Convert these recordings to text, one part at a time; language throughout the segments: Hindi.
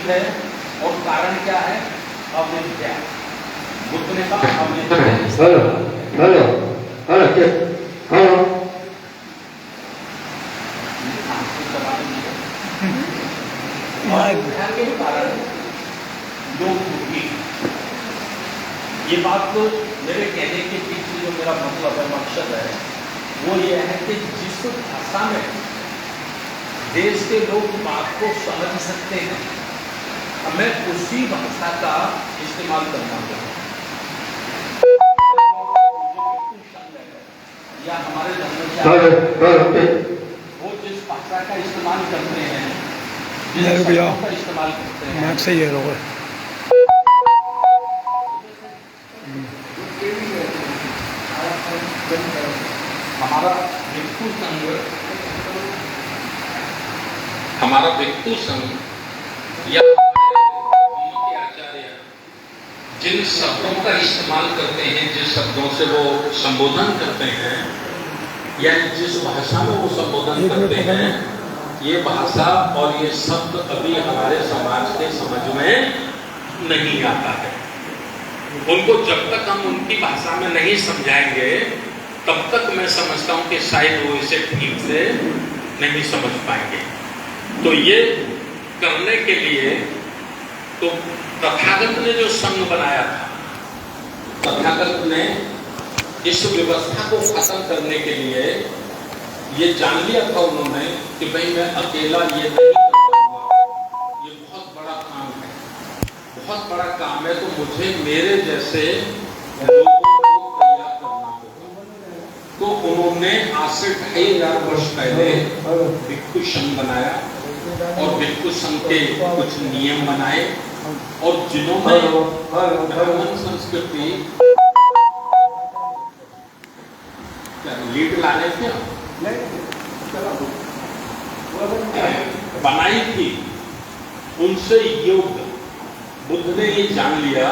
है और कारण क्या है? अविद्या। बुद्ध ने कहा अविद्या। हेलो हेलो हेलो हेलो कारण लोग दुखी। ये बात तो मेरे कहने के पीछे जो मेरा मतलब है, मकसद है, वो ये है कि जिस भाषा में देश के लोग बात को समझ सकते हैं, हमें उसी भाषा का इस्तेमाल करना होगा। या हमारे धर्म में वो जिस भाषा का इस्तेमाल करते हैं, जिस शब्दों का इस्तेमाल करते हैं, सही है लोग हमारा भिक्षु संघ या के आचार्य जिन शब्दों का इस्तेमाल करते हैं, जिस शब्दों से वो संबोधन करते हैं या जिस भाषा में वो संबोधन करते हैं, ये भाषा और ये शब्द अभी हमारे समाज के समझ में नहीं आता है। उनको जब तक हम उनकी भाषा में नहीं समझाएंगे, तब तक मैं समझता हूं कि शायद वो इसे ठीक से नहीं समझ पाएंगे। तो ये करने के लिए तो तथागत ने जो संघ बनाया था, तथागत ने इस व्यवस्था को खत्म करने के लिए ये जान लिया था उन्होंने कि भाई मैं अकेला ये नहीं कर पाऊंगा, ये बहुत बड़ा काम है, बहुत बड़ा काम है, तो मुझे मेरे जैसे लोगों को तैयार करना होगा। तो उन्होंने आज से 2500 वर्ष पहले भिक्षु संघ बनाया और भिक्षु संघ के कुछ नियम बनाए, और जिन्होंने ब्राह्मण संस्कृति लीड लाने थे बनाई थी, उनसे योग बुद्ध ने ये जान लिया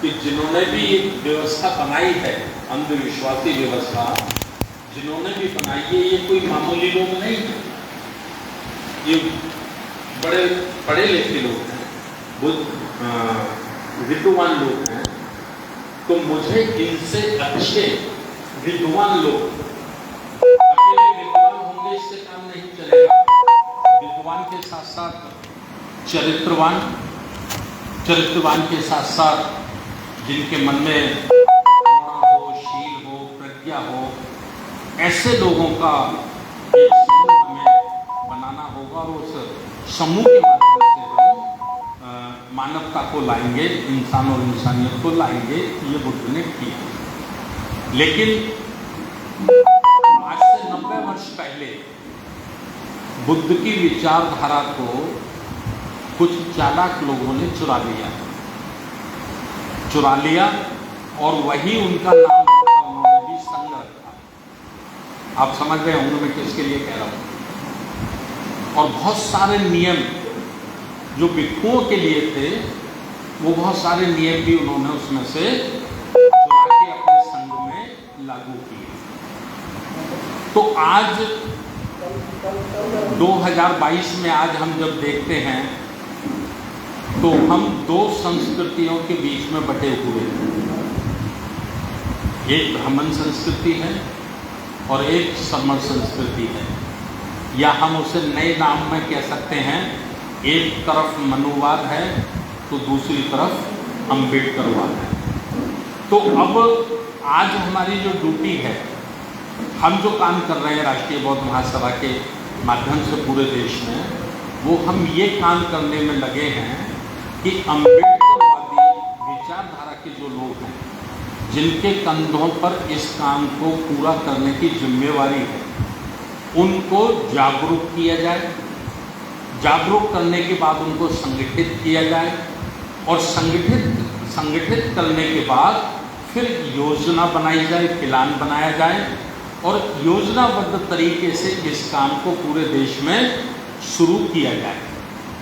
कि जिन्होंने भी ये व्यवस्था बनाई है, अंधविश्वासी व्यवस्था जिन्होंने भी बनाई है, ये कोई मामूली लोग नहीं है, ये बड़े पढ़े लिखे लोग हैं, विद्वान लोग हैं। तो मुझे इनसे अच्छे विद्वान लोग, अकेले विद्वान होंगे इससे काम नहीं चलेगा, विद्वान के साथ साथ चरित्रवान के साथ साथ जिनके मन में करुणा हो, शील हो, प्रज्ञा हो, ऐसे लोगों का एक समूह हमें बनाना होगा, और उस समूह के माध्यम से हम मानवता को लाएंगे, इंसान और इंसानियत को लाएंगे। ये बुद्ध ने किया। लेकिन आज से 90 वर्ष पहले बुद्ध की विचारधारा को कुछ चालाक लोगों ने चुरा लिया और वही उनका नाम रखा, उन्होंने भी संघ रखा। आप समझ रहे होंगे मैं किसके लिए कह रहा हूं। और बहुत सारे नियम जो भिक्षुओं के लिए थे, वो बहुत सारे नियम भी उन्होंने उसमें से चुरा के अपने संघ में लागू किए। तो आज 2022 में आज हम जब देखते हैं तो हम दो संस्कृतियों के बीच में बटे हुए हैं। एक ब्राह्मण संस्कृति है और एक समर संस्कृति है, या हम उसे नए नाम में कह सकते हैं, एक तरफ मनुवाद है तो दूसरी तरफ अम्बेडकरवाद है। तो अब आज हमारी जो ड्यूटी है, हम जो काम कर रहे हैं राष्ट्रीय बौद्ध महासभा के माध्यम से पूरे देश में, वो हम ये काम करने में लगे हैं कि अम्बेडकरवादी विचारधारा के जो लोग हैं, जिनके कंधों पर इस काम को पूरा करने की जिम्मेवारी है, उनको जागरूक किया जाए। जागरूक करने के बाद उनको संगठित किया जाए, और संगठित करने के बाद फिर योजना बनाई जाए, प्लान बनाया जाए, और योजनाबद्ध तरीके से इस काम को पूरे देश में शुरू किया जाए।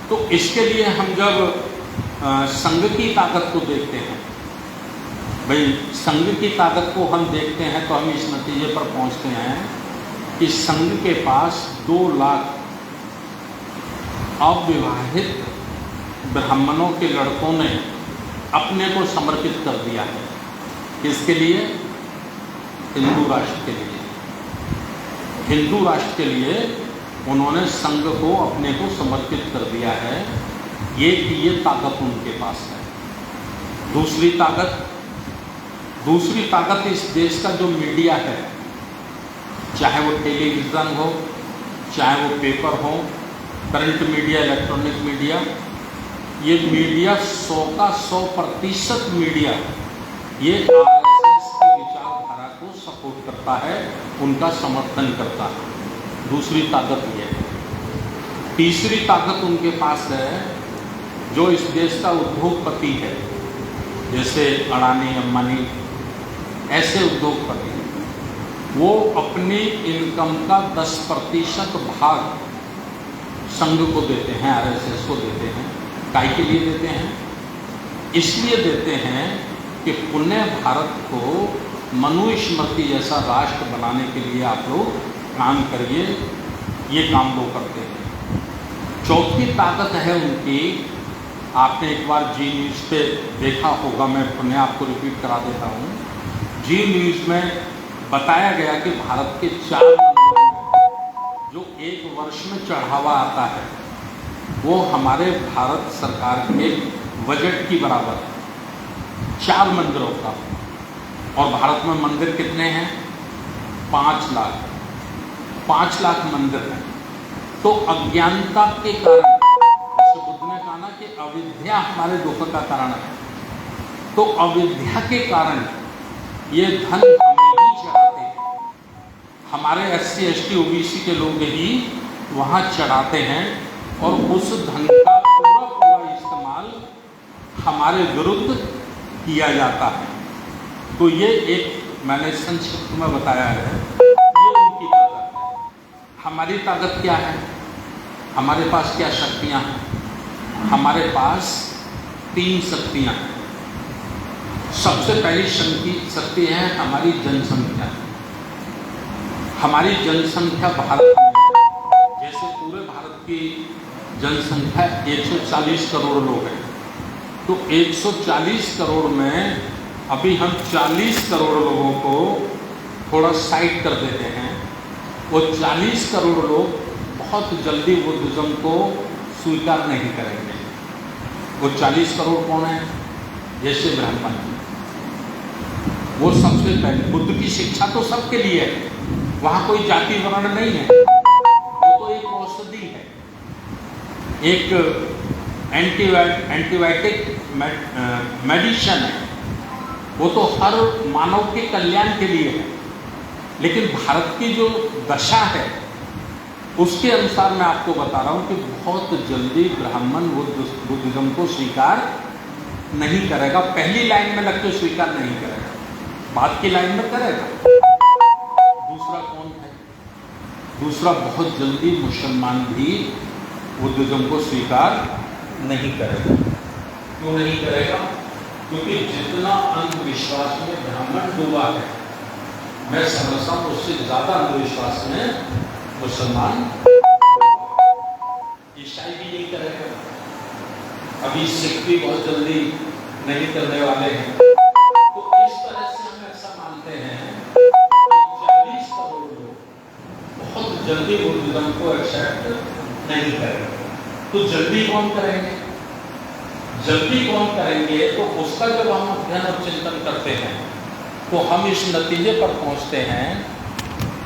तो इसके लिए हम जब संघ की ताकत को देखते हैं, भाई संघ की ताकत को हम देखते हैं, तो हम इस नतीजे पर पहुंचते हैं कि संघ के पास 2 लाख अविवाहित ब्राह्मणों के लड़कों ने अपने को समर्पित कर दिया है। किसके लिए? हिंदू राष्ट्र के लिए। हिंदू राष्ट्र के लिए उन्होंने संघ को अपने को समर्पित कर दिया है। ये ताकत उनके पास है। दूसरी ताकत इस देश का जो मीडिया है, चाहे वो टेलीविज़न हो, चाहे वो पेपर हो, प्रिंट मीडिया, इलेक्ट्रॉनिक मीडिया, ये मीडिया 100% मीडिया ये आरएसएस की विचारधारा को सपोर्ट करता है, उनका समर्थन करता है। दूसरी ताकत ये है। तीसरी ताकत उनके पास है, जो इस देश का उद्योगपति है, जैसे अडानी, अंबानी, ऐसे उद्योगपति, वो अपनी इनकम का 10% भाग संघ को देते हैं, आरएसएस को देते हैं। काय के लिए देते हैं? इसलिए देते हैं कि पुण्य भारत को मनुस्मृति जैसा राष्ट्र बनाने के लिए आप लोग काम करिए। ये काम वो करते हैं। चौथी ताकत है उनकी, आपने एक बार जी न्यूज़ पे देखा होगा, मैं पुनः आपको रिपीट करा देता हूँ। जी न्यूज़ में बताया गया कि भारत के 4 मंदिरों में जो एक वर्ष में चढ़ावा आता है, वो हमारे भारत सरकार के बजट की बराबर है, 4 मंदिरों का। और भारत में मंदिर कितने हैं? 5 लाख। 5 लाख मंदिर हैं। तो अज्ञानता के कारण, जैसे बुद्ध ने कहा ना कि अविद्या हमारे दुख का कारण है, तो अविद्या के कारण ये धन हमें ही चढ़ाते हैं। हमारे SC, ST, OBC के लोग ही वहाँ चढ़ाते हैं और उस धन का पूरा इस्तेमाल हमारे विरुद्ध किया जाता है। तो ये एक मैंने संक्षिप्त में बताया है, ये उनकी ताकत है। हमारी ताकत क्या है? हमारे पास क्या शक्तियाँ हैं? हमारे पास 3 शक्तियाँ हैं। सबसे पहली शक्ति है हमारी जनसंख्या। हमारी जनसंख्या भारत में, जैसे पूरे भारत की जनसंख्या 140 करोड़ लोग हैं, तो 140 करोड़ में अभी हम 40 करोड़ लोगों को थोड़ा साइड कर देते हैं। वो 40 करोड़ लोग बहुत जल्दी बुद्धिज्म को स्वीकार नहीं करेंगे। वो 40 करोड़ कौन है? जैसे ब्राह्मण, वो सबसे पहले, बुद्ध की शिक्षा तो सबके लिए है, वहाँ कोई जाति वर्ण नहीं है, वो तो एक औषधि है, एक एंटीबायोटिक मेडिसिन है, वो तो हर मानव के कल्याण के लिए है। लेकिन भारत की जो दशा है उसके अनुसार मैं आपको बता रहा हूँ कि बहुत जल्दी ब्राह्मण बुद्धिज्म को स्वीकार नहीं करेगा। पहली लाइन में लग के स्वीकार नहीं करेगा, बाद की लाइन में करेगा। दूसरा कौन है? दूसरा बहुत जल्दी मुसलमान भी बुद्धिज्म को स्वीकार नहीं करेगा। क्यों नहीं करेगा? क्योंकि जितना अंधविश्वास में ब्राह्मण डूबा है, मैं समझता हूँ उससे ज्यादा अंधविश्वास में मुसलमान। ईसाई भी नहीं करेगा, अभी सिख भी बहुत जल्दी नहीं करने वाले हैं। तो इस तरह से हम ऐसा मानते हैं कि 40 करोड़ लोग बहुत जल्दी बुद्धिज्म को एक्सेप्ट नहीं करेंगे। तो जल्दी कौन करेंगे? जल्दी कौन करेंगे? तो उसका जब हम अध्ययन और चिंतन करते हैं तो हम इस नतीजे पर पहुंचते हैं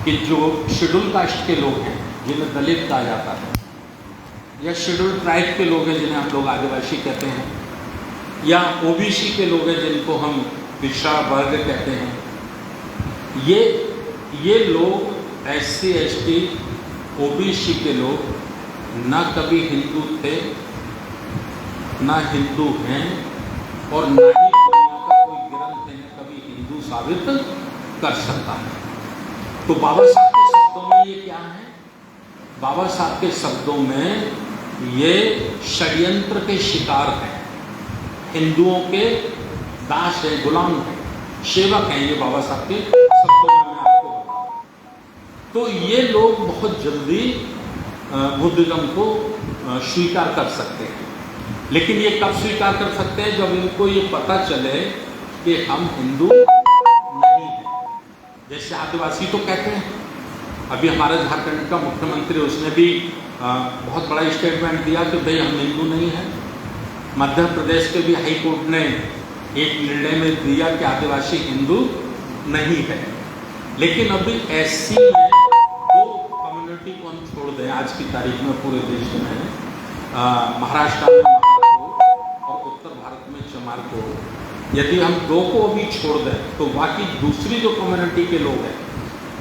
कि जो शेड्यूल कास्ट के लोग हैं, जिन्हें दलित कहा जाता है, या शेड्यूल ट्राइब के लोग हैं जिन्हें हम लोग आदिवासी कहते हैं, या OBC के लोग हैं जिनको हम पिछड़ा वर्ग कहते हैं, ये लोग SC, ST, OBC के लोग ना कभी हिंदू थे, ना हिंदू हैं, और ना ही दुनिया का कोई ग्रंथ है कभी हिंदू साबित कर सकता है। तो बाबा साहब के शब्दों में ये क्या है? बाबा साहब के शब्दों में ये षड्यंत्र के शिकार हैं, हिंदुओं के दास हैं, गुलाम हैं, सेवक हैं। ये बाबा साहब के शब्दों में मैं आपको बताऊं तो ये लोग बहुत जल्दी बुद्धिज्म को स्वीकार कर सकते हैं। लेकिन ये कब स्वीकार कर सकते हैं? जब इनको ये पता चले कि हम हिंदू नहीं हैं। जैसे आदिवासी तो कहते हैं, अभी हमारे झारखंड का मुख्यमंत्री उसने भी बहुत बड़ा स्टेटमेंट दिया कि भाई हम हिंदू नहीं हैं। मध्य प्रदेश के भी हाई कोर्ट ने एक निर्णय में दिया कि आदिवासी हिंदू नहीं है। लेकिन अभी एससी में दो कम्युनिटी को हम छोड़ दें आज की तारीख में पूरे देश में, महाराष्ट्र में महार और उत्तर भारत में चमार को, यदि हम दो को अभी छोड़ दें तो बाकी दूसरी जो कम्युनिटी के लोग हैं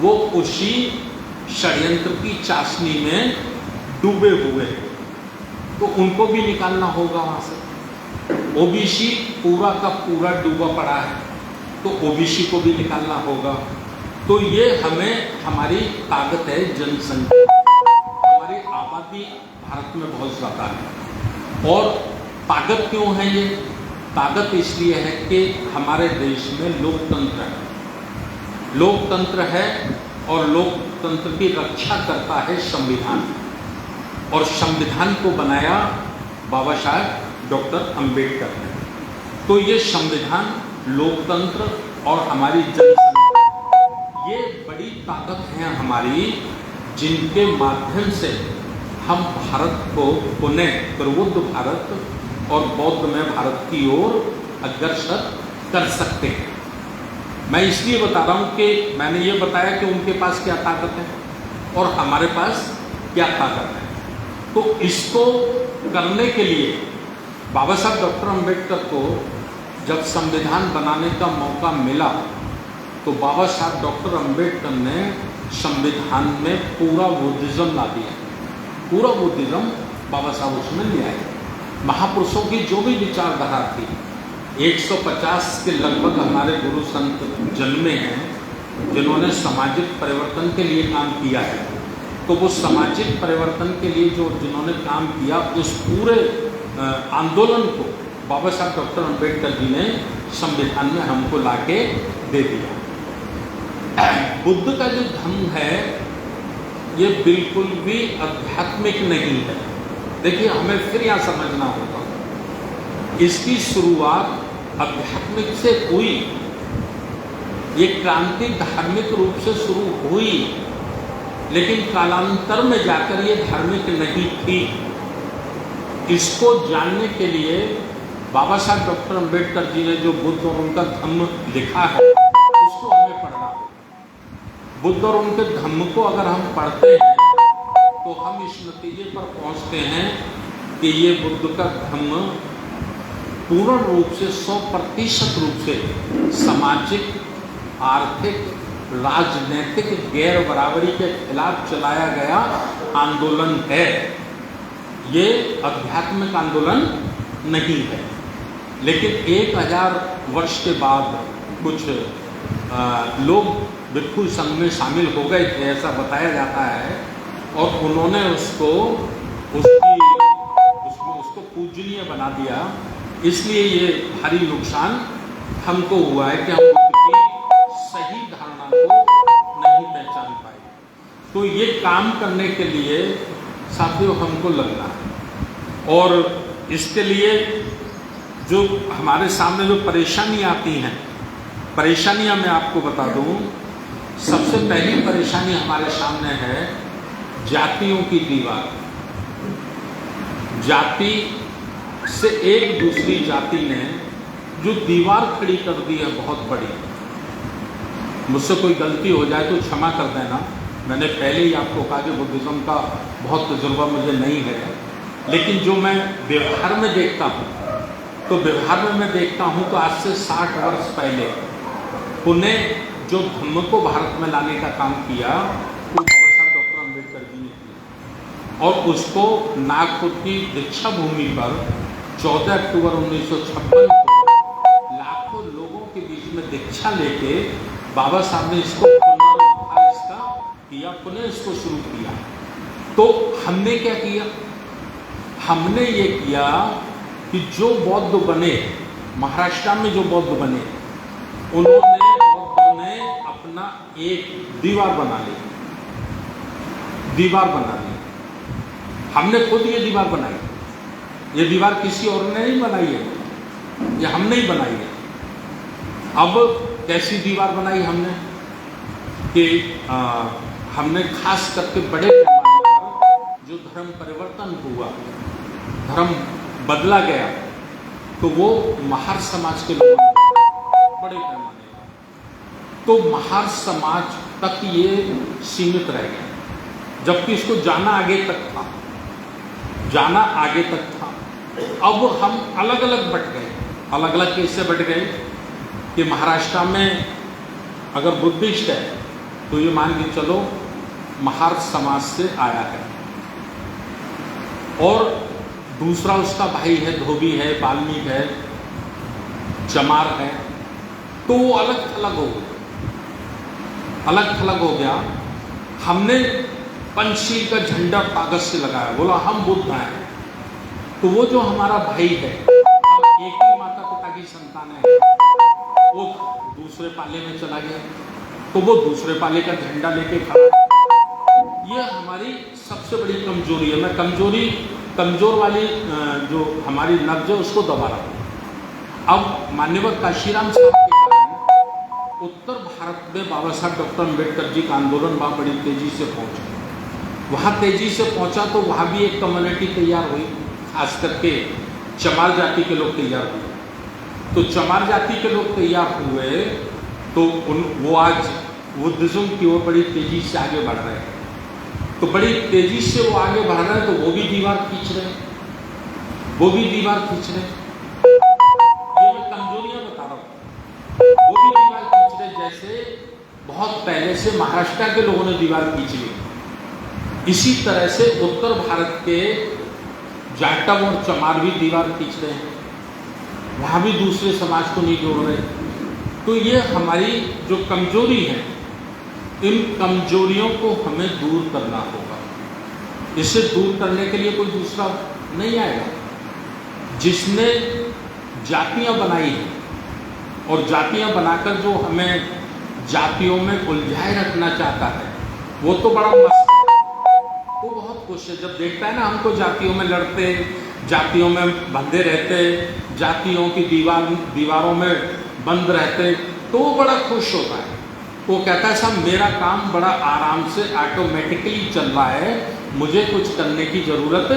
वो उसी षड्यंत्र की चाशनी में डूबे हुए हैं, तो उनको भी निकालना होगा वहां से। ओबीसी पूरा का पूरा डूबा पड़ा है, तो ओबीसी को भी निकालना होगा। तो ये हमें, हमारी ताकत है जनसंख्या, हमारी आबादी भारत में बहुत ज़्यादा है। और ताकत क्यों है ये? ताकत इसलिए है कि हमारे देश में लोकतंत्र है, लोकतंत्र है और लोकतंत्र की रक्षा करता है संविधान, और संविधान को बनाया बाबा साहब डॉक्टर अंबेडकर ने। तो ये संविधान, लोकतंत्र और हमारी जनसंख्या, ये बड़ी ताकत है हमारी, जिनके माध्यम से हम भारत को पुनः प्रबुद्ध भारत और बौद्ध में भारत की ओर अग्रसर कर सकते हैं। मैं इसलिए बता रहा हूँ कि मैंने ये बताया कि उनके पास क्या ताकत है और हमारे पास क्या ताकत है। तो इसको करने के लिए बाबा साहब डॉक्टर अंबेडकर को जब संविधान बनाने का मौका मिला तो बाबा साहब डॉक्टर अंबेडकर ने संविधान में पूरा बुद्धिज्म ला दिया, पूरा बुद्धिज्म बाबा साहब उसमें ले आए। महापुरुषों की जो भी विचारधारा थी, 150 के लगभग हमारे गुरु संत जन्मे हैं जिन्होंने सामाजिक परिवर्तन के लिए काम किया है। तो वो सामाजिक परिवर्तन के लिए जो जिन्होंने काम किया, उस पूरे आंदोलन को बाबा साहब डॉक्टर अंबेडकर जी ने संविधान में हमको लाके दे दिया। बुद्ध का जो धर्म है ये बिल्कुल भी आध्यात्मिक नहीं है। देखिए, हमें फिर यहाँ समझना होगा, इसकी शुरुआत आध्यात्मिक से हुई, ये क्रांति धार्मिक रूप से शुरू हुई, लेकिन कालांतर में जाकर ये धार्मिक नहीं थी। इसको जानने के लिए बाबा साहब डॉक्टर अंबेडकर जी ने जो बुद्ध और उनका धम्म लिखा है उसको हमें पढ़ना होगा। बुद्ध और उनके धम्म को अगर हम पढ़ते हैं तो हम इस नतीजे पर पहुंचते हैं कि ये बुद्ध का धम्म पूर्ण रूप से 100% रूप से सामाजिक, आर्थिक, राजनीतिक गैर बराबरी के खिलाफ चलाया गया आंदोलन है। ये आध्यात्मिक आंदोलन नहीं है। लेकिन 1000 वर्ष के बाद कुछ लोग भिक्षु संघ में शामिल हो गए थे, ऐसा बताया जाता है, और उन्होंने उसको पूजनीय बना दिया। इसलिए ये भारी नुकसान हमको हुआ है कि हम बुद्ध की सही धारणा को नहीं पहचान पाए। तो ये काम करने के लिए साथियों हमको लगना है, और इसके लिए जो हमारे सामने जो परेशानी आती हैं, परेशानियां मैं आपको बता दूं। सबसे पहली परेशानी हमारे सामने है जातियों की दीवार। जाति से एक दूसरी जाति ने जो दीवार खड़ी कर दी है बहुत बड़ी। मुझसे कोई गलती हो जाए तो क्षमा कर देना। मैंने पहले ही आपको कहा कि बुद्धिज्म का बहुत तजुर्बा मुझे नहीं है, लेकिन जो मैं व्यवहार में देखता हूँ, तो व्यवहार में मैं देखता हूँ तो आज से 60 वर्ष पहले पुनः जो धम्म को भारत में लाने का काम किया वो बाबा साहब डॉक्टर अंबेडकर जी ने किया, और उसको नागपुर की दीक्षा भूमि पर 14 अक्टूबर 1956 को लाखों लोगों के बीच में दीक्षा लेके बाबा साहब ने इसको पुनः इसको शुरू किया। तो हमने क्या किया? हमने ये किया कि जो बौद्ध बने, महाराष्ट्र में जो बौद्ध बने, बौद्धों ने अपना एक दीवार बना ली, दीवार बना ली। हमने खुद ये दीवार बनाई। ये दीवार किसी और ने नहीं बनाई है, ये हमने ही बनाई है। अब कैसी दीवार बनाई हमने कि हमने खास करके बड़े पैमाने पर जो धर्म परिवर्तन हुआ, धर्म बदला गया, तो वो महार समाज के लोगों ने बड़े पैमाने पर, तो महार समाज तक ये सीमित रह गया, जबकि इसको जाना आगे तक था, जाना आगे तक था। अब हम अलग अलग बट गए। अलग अलग कैसे बट गए कि महाराष्ट्र में अगर बुद्धिस्ट है तो ये मान के चलो महार समाज से आया है, और दूसरा उसका भाई है, धोबी है, वाल्मीकि है, चमार है, तो वो अलग थलग हो गया, अलग थलग हो गया। हमने पंचशील का झंडा कागज से लगाया, बोला हम बुद्ध हैं, तो वो जो हमारा भाई है, हम एक ही माता पिता की संतान है, वो दूसरे पाले में चला गया, तो वो दूसरे पाले का झंडा लेके खड़ा है। ये हमारी सबसे बड़ी कमजोरी है। मैं कमजोर वाली जो हमारी नब्ज है उसको दबा रहा हूँ। अब माननीय काशीराम साहब के कारण उत्तर भारत में बाबा साहब डॉक्टर अम्बेडकर जी का आंदोलन वहाँ बड़ी तेजी से पहुँचा। वहाँ तेजी से पहुँचा तो वहाँ भी एक कम्युनिटी तैयार हुई, खास करके चमार जाति के लोग तैयार हुए। तो चमार जाति के लोग तैयार हुए तो वो आज बुद्धिज्म की ओर बड़ी तेजी से आगे बढ़ रहे हैं। तो बड़ी तेजी से वो आगे बढ़ रहे हैं, तो वो भी दीवार खींच रहे हैं, वो भी दीवार खींच रहे हैं। ये मैं कमजोरियां बता रहा हूँ। वो भी दीवार खींच रहे, जैसे बहुत पहले से महाराष्ट्र के लोगों ने दीवार खींच ली, इसी तरह से उत्तर भारत के जाटव और चमार भी दीवार खींच रहे हैं, वहाँ भी दूसरे समाज को नहीं जोड़ रहे। तो ये हमारी जो कमजोरी है, इन कमजोरियों को हमें दूर करना होगा। इसे दूर करने के लिए कोई दूसरा नहीं आएगा। जिसने जातियां बनाई हैं और जातियां बनाकर जो हमें जातियों में उलझाए रखना चाहता है, वो तो बड़ा मस्त है, वो बहुत खुश है। जब देखता है ना हमको जातियों में लड़ते, जातियों में बंधे रहते, जातियों की दीवारों में बंद रहते, तो वो बड़ा खुश होता है। वो कहता है साहब मेरा काम बड़ा आराम से ऑटोमेटिकली चल रहा है, मुझे कुछ करने की ज़रूरत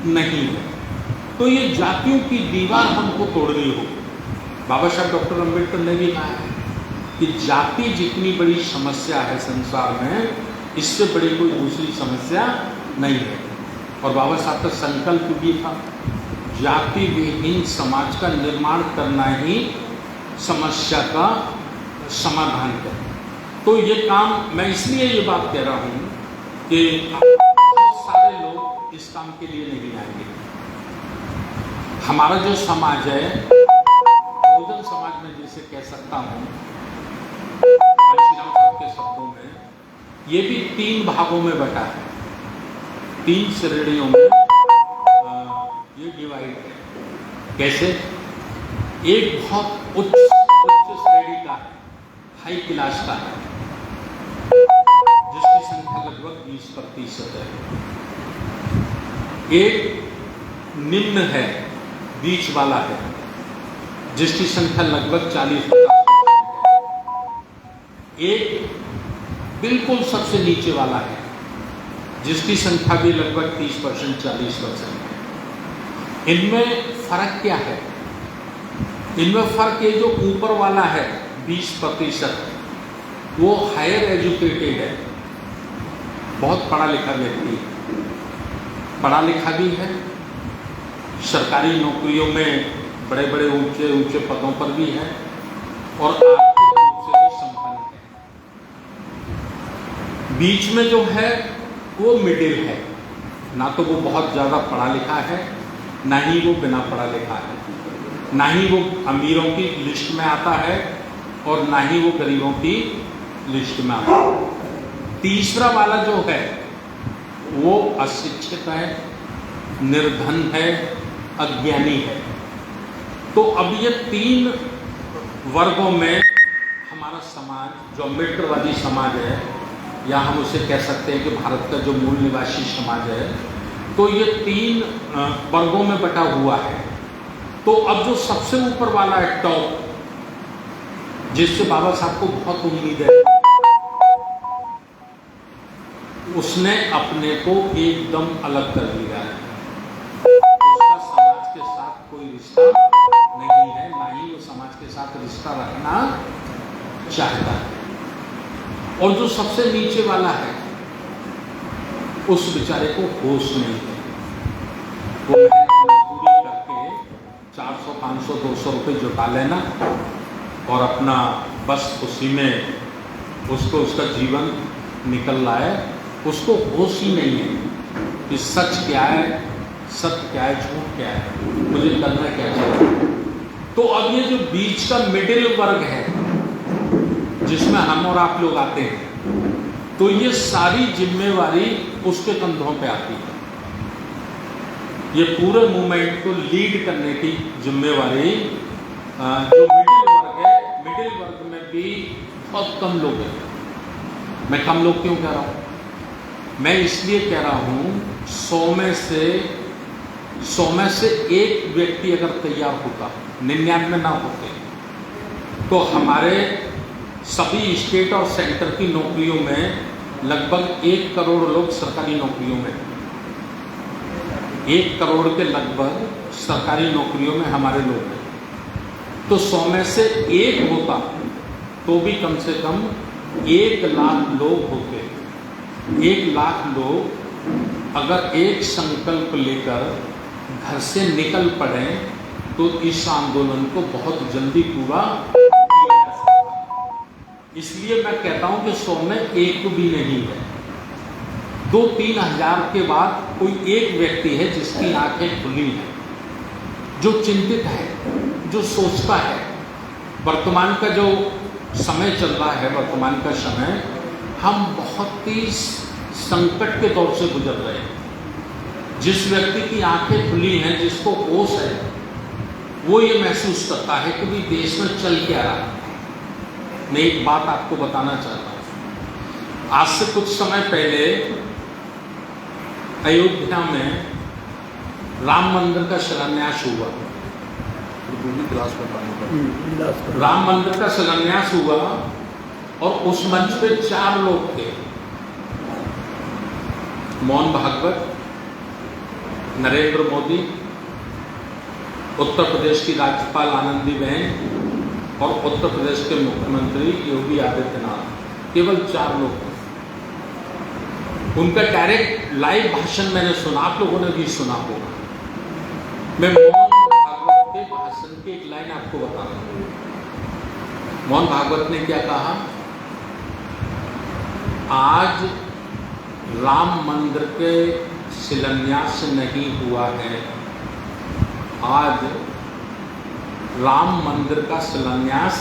नहीं है। तो ये जातियों की दीवार हमको तोड़नी होगी। बाबा साहब डॉक्टर अम्बेडकर ने भी कहा है कि जाति जितनी बड़ी समस्या है संसार में, इससे बड़ी कोई दूसरी समस्या नहीं है। और बाबा साहब का संकल्प भी था, जाति विहीन समाज का निर्माण करना ही समस्या का समाधान है। तो ये काम मैं इसलिए ये बात कह रहा हूँ कि बहुत सारे लोग इस काम के लिए नहीं आएंगे। हमारा जो समाज है, बहुजन समाज में जिसे कह सकता हूँ, काशीराम साहब के शब्दों में, ये भी 3 भागों में बटा है, 3 श्रेणियों में ये डिवाइड है। कैसे? एक बहुत उच्च श्रेणी का है, हाई क्लास का है, जिसकी संख्या लगभग 20% है। एक निम्न है, बीच वाला है, जिसकी संख्या लगभग 40-50% है। एक बिल्कुल सबसे नीचे वाला है, जिसकी संख्या भी लगभग 30% 40% है। इनमें फर्क क्या है? इनमें फर्क ये जो ऊपर वाला है 20%, वो हायर एजुकेटेड है, बहुत पढ़ा लिखा व्यक्ति, पढ़ा लिखा भी है, सरकारी नौकरियों में बड़े बड़े ऊंचे ऊंचे पदों पर भी है, और आर्थिक रूप से भी संपन्न है। बीच में जो है वो मिडिल है, ना तो वो बहुत ज़्यादा पढ़ा लिखा है, ना ही वो बिना पढ़ा लिखा है, ना ही वो अमीरों की लिस्ट में आता है और ना ही वो गरीबों की लिस्ट में आता है। तीसरा वाला जो है वो अशिक्षित है, निर्धन है, अज्ञानी है। तो अब ये 3 वर्गों में हमारा समाज, जो अम्बेडकरवादी समाज है, या हम उसे कह सकते हैं कि भारत का जो मूल निवासी समाज है, तो ये 3 वर्गों में बटा हुआ है। तो अब जो सबसे ऊपर वाला है टॉप, जिससे बाबा साहब को बहुत उम्मीद है, उसने अपने को एकदम अलग कर लिया है। उसका समाज के साथ कोई रिश्ता नहीं है, ना ही वो समाज के साथ रिश्ता रखना चाहता है। और जो सबसे नीचे वाला है, उस बेचारे को होश नहीं है। वो मजदूरी करके 400, 500, 200 रुपये जुटा लेना और अपना बस उसी में उसको उसका जीवन निकल रहा है। उसको होश ही नहीं है कि सच क्या है, सत्य क्या है, झूठ क्या है, मुझे करना क्या चाहिए। तो अब ये जो बीच का मिडिल वर्ग है, जिसमें हम और आप लोग आते हैं, तो ये सारी जिम्मेवारी उसके कंधों पे आती है। ये पूरे मूवमेंट को लीड करने की जिम्मेवारी जो मिडिल वर्ग है, मिडिल वर्ग में भी बहुत कम लोग हैं। मैं कम लोग क्यों कह रहा हूं? मैं इसलिए कह रहा हूं 100 में से एक व्यक्ति अगर तैयार होता, 99 ना होते, तो हमारे सभी स्टेट और सेंटर की नौकरियों में लगभग 1 करोड़ लोग सरकारी नौकरियों में, 1 करोड़ के लगभग सरकारी नौकरियों में हमारे लोग हैं। तो 100 में से एक होता तो भी कम से कम 1 लाख लोग होते। 1 लाख लोग अगर एक संकल्प लेकर घर से निकल पड़े तो इस आंदोलन को बहुत जल्दी पूरा किया जा सकता। इसलिए मैं कहता हूं कि 100 में एक भी नहीं है। 2-3 हजार के बाद कोई एक व्यक्ति है जिसकी आंखें खुली हैं, जो चिंतित है, जो सोचता है। वर्तमान का जो समय चल रहा है, वर्तमान का समय, हम बहुत ही संकट के दौर से गुजर रहे हैं। जिस व्यक्ति की आंखें खुली हैं, जिसको होश है, वो ये महसूस करता है कि भी देश में चल क्या रहा है। मैं एक बात आपको बताना चाहता हूं। आज से कुछ समय पहले अयोध्या में राम मंदिर का शिलान्यास हुआ। राम मंदिर का शिलान्यास हुआ और उस मंच पे 4 लोग थे। मोहन भागवत, नरेंद्र मोदी, उत्तर प्रदेश की राज्यपाल आनंदीबेन और उत्तर प्रदेश के मुख्यमंत्री योगी आदित्यनाथ। केवल 4 लोग थे। उनका डायरेक्ट लाइव भाषण मैंने सुना, आप लोगों ने भी सुना होगा। मैं मोहन भागवत के भाषण की एक लाइन आपको बता रहा हूं। मोहन भागवत ने क्या कहा? आज राम मंदिर के शिलान्यास नहीं हुआ है, आज राम मंदिर का शिलान्यास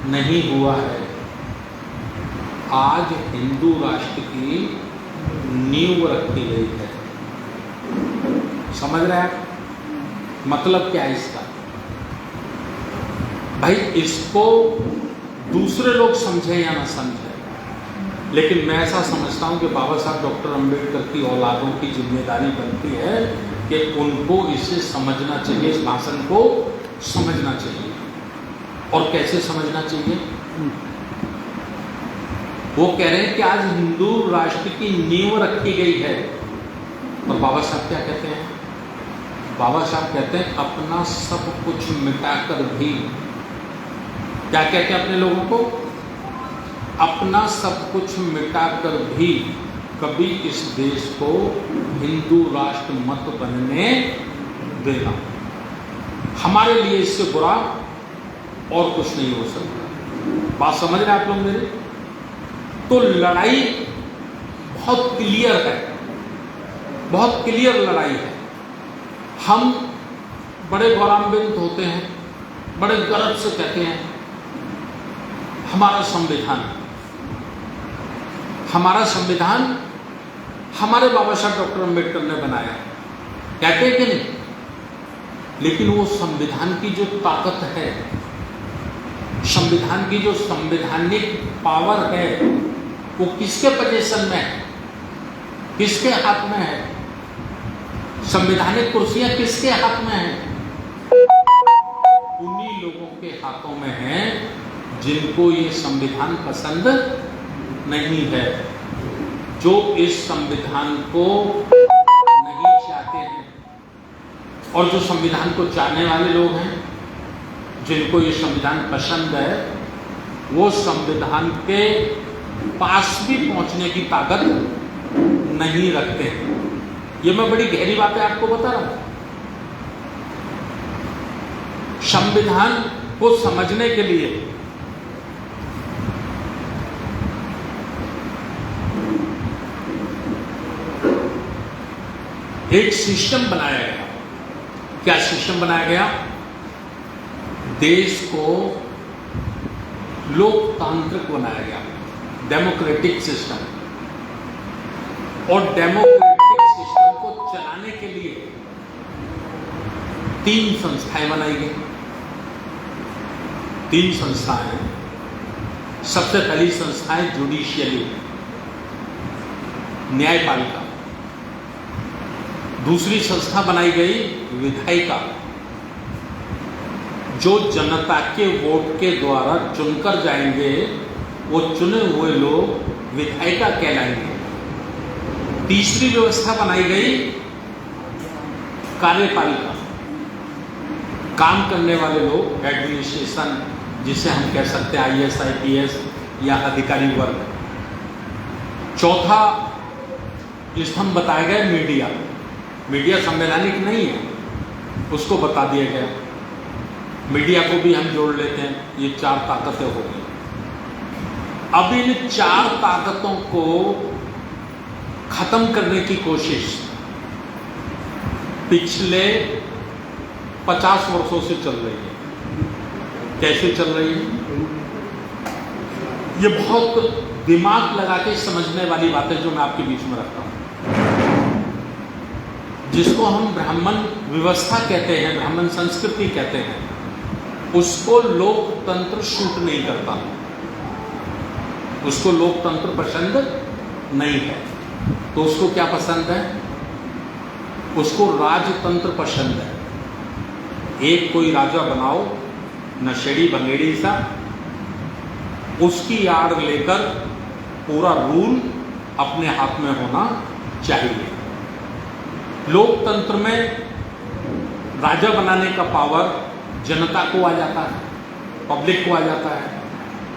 नहीं हुआ है, आज हिंदू राष्ट्र की नींव रखी गई है। समझ रहे हैं? मतलब क्या है इसका? भाई, इसको दूसरे लोग समझे या ना समझे, लेकिन मैं ऐसा समझता हूं कि बाबा साहब डॉक्टर अंबेडकर की औलादों की जिम्मेदारी बनती है कि उनको इसे समझना चाहिए, इस भाषण को समझना चाहिए। और कैसे समझना चाहिए? वो कह रहे हैं कि आज हिंदू राष्ट्र की नींव रखी गई है। और बाबा साहब क्या कहते हैं? बाबा साहब कहते हैं अपना सब कुछ मिटाकर भी, क्या कहते हैं अपने लोगों को? अपना सब कुछ मिटाकर भी कभी इस देश को हिंदू राष्ट्र मत बनने देना। हमारे लिए इससे बुरा और कुछ नहीं हो सकता। बात समझ रहे हैं आप लोग मेरे? तो लड़ाई बहुत क्लियर है, बहुत क्लियर लड़ाई है। हम बड़े गौरवान्वित होते हैं, बड़े गर्व से कहते हैं हमारा संविधान, हमारा संविधान हमारे बाबा साहब डॉक्टर अंबेडकर ने बनाया, कहते हैं कि नहीं? लेकिन वो संविधान की जो ताकत है, संविधान की जो संवैधानिक पावर है, वो किसके पोजीशन में है, किसके हाथ में है? संवैधानिक कुर्सियां किसके हाथ में हैं? उन्हीं लोगों के हाथों में है जिनको ये संविधान पसंद नहीं है, जो इस संविधान को नहीं चाहते हैं। और जो संविधान को चाहने वाले लोग हैं, जिनको ये संविधान पसंद है, वो संविधान के पास भी पहुंचने की ताकत नहीं रखते हैं। ये मैं बड़ी गहरी बातें आपको बता रहा हूं। संविधान को समझने के लिए एक सिस्टम बनाया गया। क्या सिस्टम बनाया गया? देश को लोकतांत्रिक बनाया गया, डेमोक्रेटिक सिस्टम। और डेमोक्रेटिक सिस्टम को चलाने के लिए 3 संस्थाएं बनाई गई। 3 संस्थाएं। सबसे पहली संस्था है जुडिशियरी, न्यायपालिका। दूसरी संस्था बनाई गई विधायिका, जो जनता के वोट के द्वारा चुनकर जाएंगे, वो चुने हुए लोग विधायिका कहलाएंगे। तीसरी व्यवस्था बनाई गई कार्यपालिका, काम करने वाले लोग, एडमिनिस्ट्रेशन, जिसे हम कह सकते हैं IAS IPS या अधिकारी वर्ग। चौथा स्तंभ बताया गया मीडिया। मीडिया संवैधानिक नहीं है, उसको बता दिया गया। मीडिया को भी हम जोड़ लेते हैं, ये 4 ताकतें हो गई। अब इन 4 ताकतों को खत्म करने की कोशिश पिछले 50 वर्षों से चल रही है। कैसे चल रही है? ये बहुत दिमाग लगा के समझने वाली बातें जो मैं आपके बीच में रखता हूं, जिसको हम ब्राह्मण व्यवस्था कहते हैं, ब्राह्मण संस्कृति कहते हैं, उसको लोकतंत्र सूट नहीं करता, उसको लोकतंत्र पसंद नहीं है। तो उसको क्या पसंद है? उसको राजतंत्र पसंद है। एक कोई राजा बनाओ, नशेड़ी बंगेड़ी सा, उसकी आड़ लेकर पूरा रूल अपने हाथ में होना चाहिए। लोकतंत्र में राजा बनाने का पावर जनता को आ जाता है, पब्लिक को आ जाता है,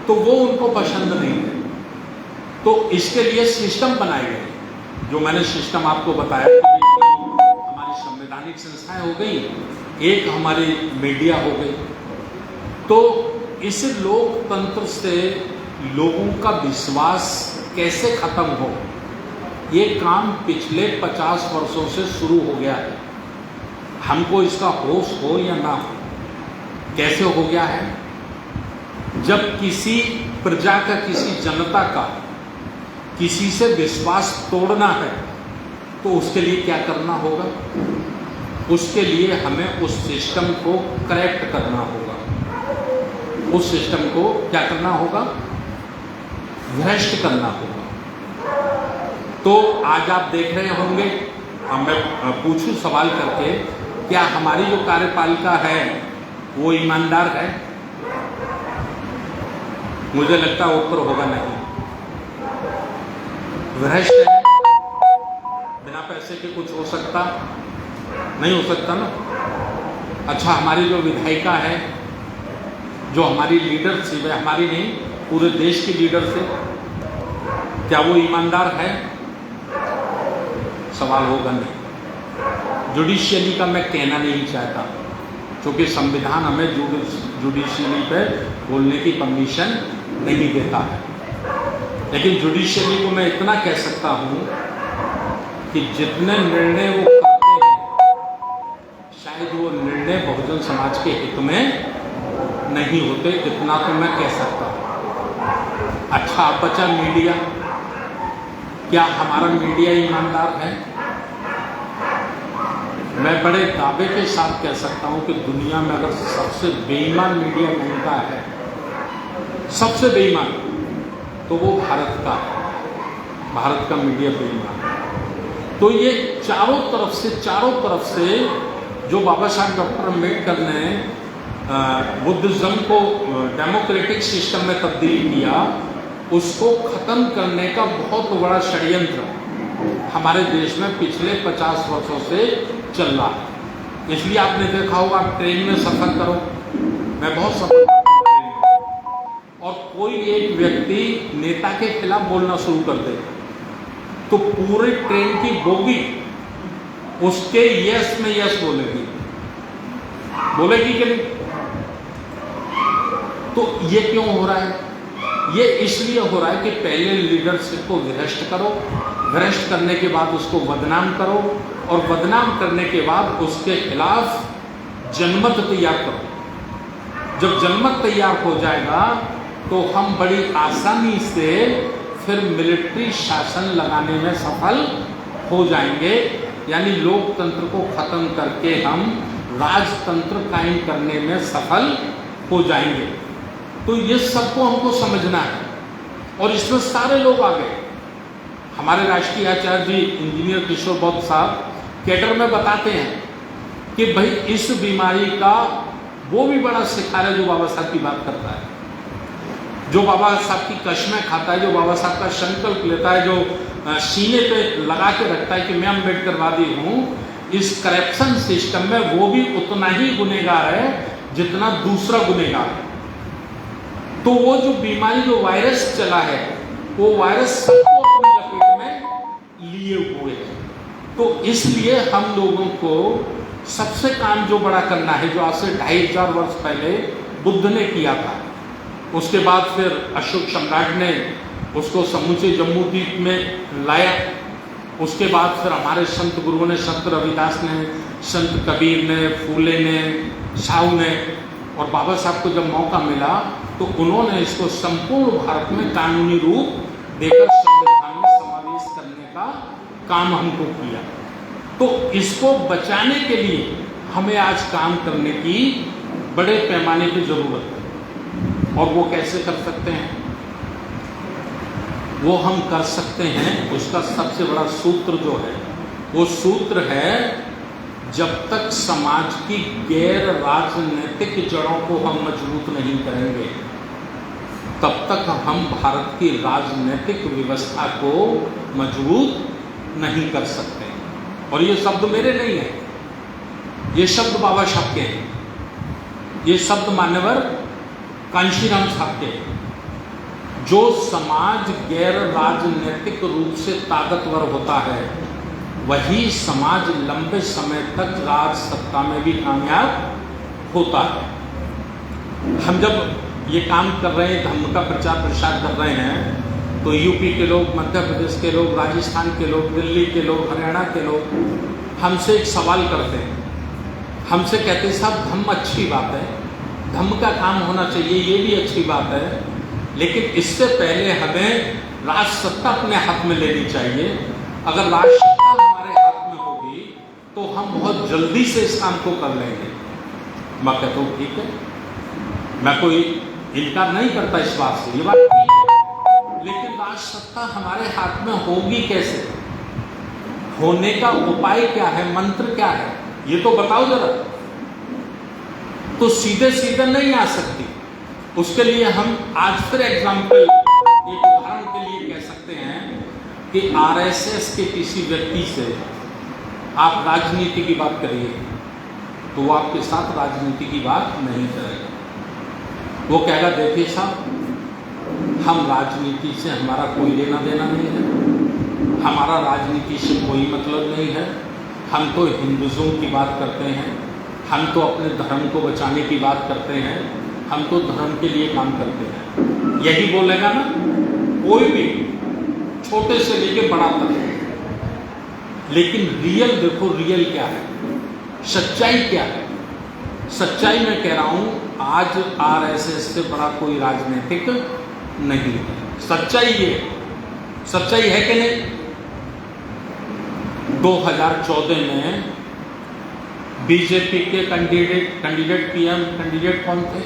तो वो उनको पसंद नहीं है। तो इसके लिए सिस्टम बनाए गए, जो मैंने सिस्टम आपको बताया। हमारी संवैधानिक संस्थाएं हो गई, एक हमारी मीडिया हो गई। तो इस लोकतंत्र से लोगों का विश्वास कैसे खत्म हो, ये काम पिछले 50 वर्षों से शुरू हो गया है। हमको इसका होश हो या ना हो, कैसे हो गया है? जब किसी प्रजा का, किसी जनता का किसी से विश्वास तोड़ना है, तो उसके लिए क्या करना होगा? उसके लिए हमें उस सिस्टम को करेक्ट करना होगा। उस सिस्टम को क्या करना होगा? भ्रष्ट करना होगा। तो आज आप देख रहे होंगे, मैं पूछूं सवाल करके, क्या हमारी जो कार्यपालिका है वो ईमानदार है? मुझे लगता है उत्तर होगा नहीं। भ्रष्ट है, बिना पैसे के कुछ हो सकता नहीं, हो सकता ना। अच्छा, हमारी जो विधायिका है, जो हमारी लीडरशिप है, हमारी नहीं पूरे देश की लीडरशिप, क्या वो ईमानदार है? सवाल होगा नहीं। जुडिशियरी का मैं कहना नहीं चाहता, क्योंकि संविधान हमें जुडिशियरी पे बोलने की परमिशन नहीं देता है। लेकिन जुडिशियरी को मैं इतना कह सकता हूं कि जितने निर्णय वो करते हैं, शायद वो निर्णय बहुजन समाज के हित में नहीं होते, इतना तो मैं कह सकता हूं। अच्छा, अब बचा मीडिया। क्या हमारा मीडिया ईमानदार है? मैं बड़े दावे के साथ कह सकता हूं कि दुनिया में अगर सबसे बेईमान मीडिया कौन का है, सबसे बेईमान, तो वो भारत का है। भारत का मीडिया बेईमान है। तो ये चारों तरफ से जो बाबा साहब डॉक्टर अम्बेडकर ने बुद्धिज्म को डेमोक्रेटिक सिस्टम में तब्दील किया, उसको खत्म करने का बहुत बड़ा षड्यंत्र हमारे देश में पिछले 50 वर्षों से चल रहा है। इसलिए आपने देखा होगा, आप ट्रेन में सफर करो, मैं बहुत सफर करता हूँ ट्रेन में, और कोई एक व्यक्ति नेता के खिलाफ बोलना शुरू कर दे तो पूरे ट्रेन की बोगी उसके यस में यस बोलेगी कि नहीं? तो ये क्यों हो रहा है? ये इसलिए हो रहा है कि पहले लीडरशिप को भ्रष्ट करो, भ्रष्ट करने के बाद उसको बदनाम करो, और बदनाम करने के बाद उसके खिलाफ जनमत तैयार करो। जब जनमत तैयार हो जाएगा तो हम बड़ी आसानी से फिर मिलिट्री शासन लगाने में सफल हो जाएंगे, यानी लोकतंत्र को खत्म करके हम राजतंत्र कायम करने में सफल हो जाएंगे। तो ये सबको हमको समझना है, और इसमें सारे लोग आ गए। हमारे राष्ट्रीय आचार्य जी इंजीनियर किशोर बौद्ध साहब कैडर में बताते हैं कि भाई इस बीमारी का वो भी बड़ा शिकार है जो बाबा साहब की बात करता है, जो बाबा साहब की कस्में खाता है, जो बाबा साहब का संकल्प लेता है, जो सीने पे लगा के रखता है कि मैं अम्बेडकरवादी हूँ। इस करप्शन सिस्टम में वो भी उतना ही गुनहगार है जितना दूसरा गुनहगार है। तो वो जो बीमारी, जो वायरस चला है, वो वायरस सबको अपनी लपेट में लिए हुए है। तो इसलिए हम लोगों को सबसे काम जो बड़ा करना है, जो आज से 2500 वर्ष पहले बुद्ध ने किया था, उसके बाद फिर अशोक सम्राट ने उसको समूचे जम्मू द्वीप में लाया, उसके बाद फिर हमारे संत गुरुओं ने, संत रविदास ने, संत कबीर ने, फूले ने, साहू ने, और बाबा साहब को जब मौका मिला तो उन्होंने इसको संपूर्ण भारत में कानूनी रूप देकर संविधान में समावेश करने का काम हमको किया। तो इसको बचाने के लिए हमें आज काम करने की बड़े पैमाने की जरूरत है। और वो कैसे कर सकते हैं? वो हम कर सकते हैं, उसका सबसे बड़ा सूत्र जो है, वो सूत्र है, जब तक समाज की गैर राजनीतिक जड़ों को हम मजबूत नहीं करेंगे, तब तक हम भारत की राजनीतिक व्यवस्था को मजबूत नहीं कर सकते। और ये शब्द मेरे नहीं है, ये शब्द बाबा साहब के हैं, ये शब्द मान्यवर कांशीराम साहब के हैं। जो समाज गैर राजनीतिक रूप से ताकतवर होता है, वही समाज लंबे समय तक राज सत्ता में भी कामयाब होता है। हम जब ये काम कर रहे हैं, धर्म का प्रचार प्रसार कर रहे हैं, तो यूपी के लोग, मध्य प्रदेश के लोग, राजस्थान के लोग, दिल्ली के लोग, हरियाणा के लोग हमसे एक सवाल करते हैं, हमसे कहते हैं साहब धर्म अच्छी बात है, धर्म का काम होना चाहिए, ये भी अच्छी बात है, लेकिन इससे पहले हमें राज सत्ता अपने हाथ में लेनी चाहिए। अगर राज सत्ता हमारे हाथ में होगी तो हम बहुत जल्दी से इस काम को कर लेंगे। मैं कहता हूँ ठीक है, मैं कोई इनकार नहीं करता इस बात से, ये बात ठीक है, लेकिन राज सत्ता हमारे हाथ में होगी कैसे? होने का उपाय क्या है, मंत्र क्या है, ये तो बताओ जरा। तो सीधे सीधे नहीं आ सकती। उसके लिए हम आज फिर एग्जाम्पल, एक उदाहरण के लिए कह सकते हैं कि आरएसएस के किसी व्यक्ति से आप राजनीति की बात करिए तो वो आपके साथ राजनीति की बात नहीं करेगा। वो कहेगा देखिए साहब, हम राजनीति से हमारा कोई लेना देना नहीं है, हमारा राजनीति से कोई मतलब नहीं है, हम तो हिंदुज़म की बात करते हैं, हम तो अपने धर्म को बचाने की बात करते हैं, हम तो धर्म के लिए काम करते हैं। यही बोलेगा ना कोई भी, छोटे से लेके बड़ा तक। लेकिन रियल देखो, रियल क्या है, सच्चाई क्या है? सच्चाई मैं कह रहा हूं, आज आरएसएस से बड़ा कोई राजनीतिक नहीं है। सच्चाई ये, सच्चाई है कि नहीं? 2014 में बीजेपी के कैंडिडेट पीएम कैंडिडेट कौन थे?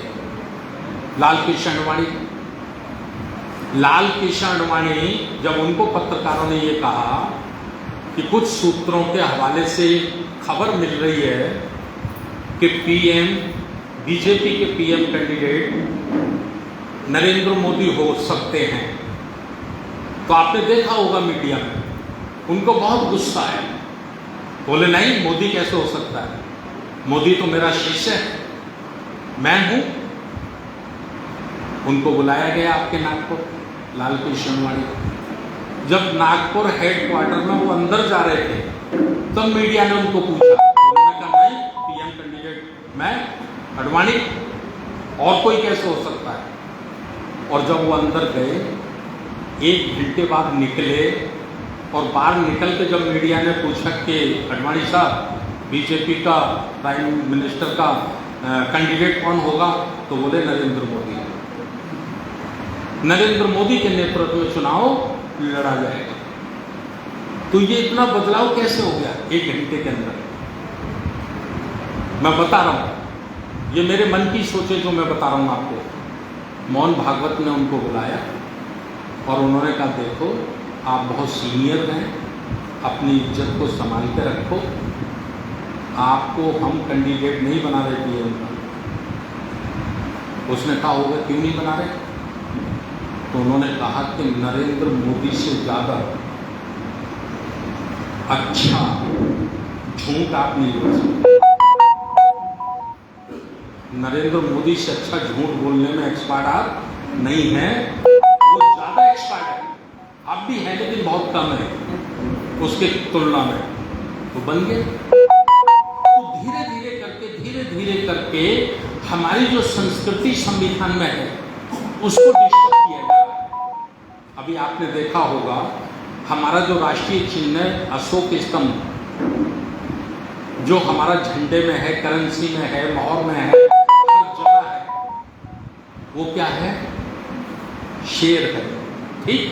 लाल कृष्ण आडवाणी। लाल कृष्ण आडवाणी, जब उनको पत्रकारों ने ये कहा कि कुछ सूत्रों के हवाले से खबर मिल रही है कि बीजेपी के पीएम कैंडिडेट नरेंद्र मोदी हो सकते हैं। तो आपने देखा होगा मीडिया में, उनको बहुत गुस्सा है। बोले नहीं, मोदी कैसे हो सकता है, मोदी तो मेरा शिष्य है, मैं हूं। उनको बुलाया गया आपके नागपुर लाल कृष्ण वाणी। जब नागपुर हेडक्वार्टर में वो अंदर जा रहे थे, तब मीडिया ने उनको पूछा, उन्होंने कहा नहीं, पीएम कैंडिडेट मैं, अडवाणी, और कोई कैसे हो सकता है। और जब वो अंदर गए, 1 घंटे बाद निकले, और बाहर निकल के जब मीडिया ने पूछा कि अडवाणी साहब, बीजेपी का प्राइम मिनिस्टर का कैंडिडेट कौन होगा, तो बोले नरेंद्र मोदी। नरेंद्र मोदी के नेतृत्व में चुनाव लड़ा जाएगा। तो ये इतना बदलाव कैसे हो गया 1 घंटे के अंदर? मैं बता रहा हूं, ये मेरे मन की सोचे जो मैं बता रहा हूं आपको। मोहन भागवत ने उनको बुलाया और उन्होंने कहा, देखो आप बहुत सीनियर हैं, अपनी इज्जत को संभाल के रखो, आपको हम कैंडिडेट नहीं बना रहे पीएम का। उसने कहा होगा क्यों नहीं बना रहे? तो उन्होंने कहा कि नरेंद्र मोदी से ज़्यादा अच्छा झूठ आप नहीं बोल सकते। नरेंद्र मोदी से अच्छा झूठ बोलने में एक्सपर्ट आप नहीं हैं, वो ज़्यादा एक्सपर्ट है। आप भी हैं लेकिन बहुत कम है उसके तुलना में। तो बन गए। तो धीरे धीरे करके हमारी जो संस्कृति संविधान में है उसको डिस्टर्ब किया जा रहा है। अभी आपने देखा होगा, हमारा जो राष्ट्रीय चिन्ह है अशोक स्तंभ, जो हमारा झंडे में है, करेंसी में है, मोहर में है, हर जगह है, वो क्या है? शेर है, ठीक।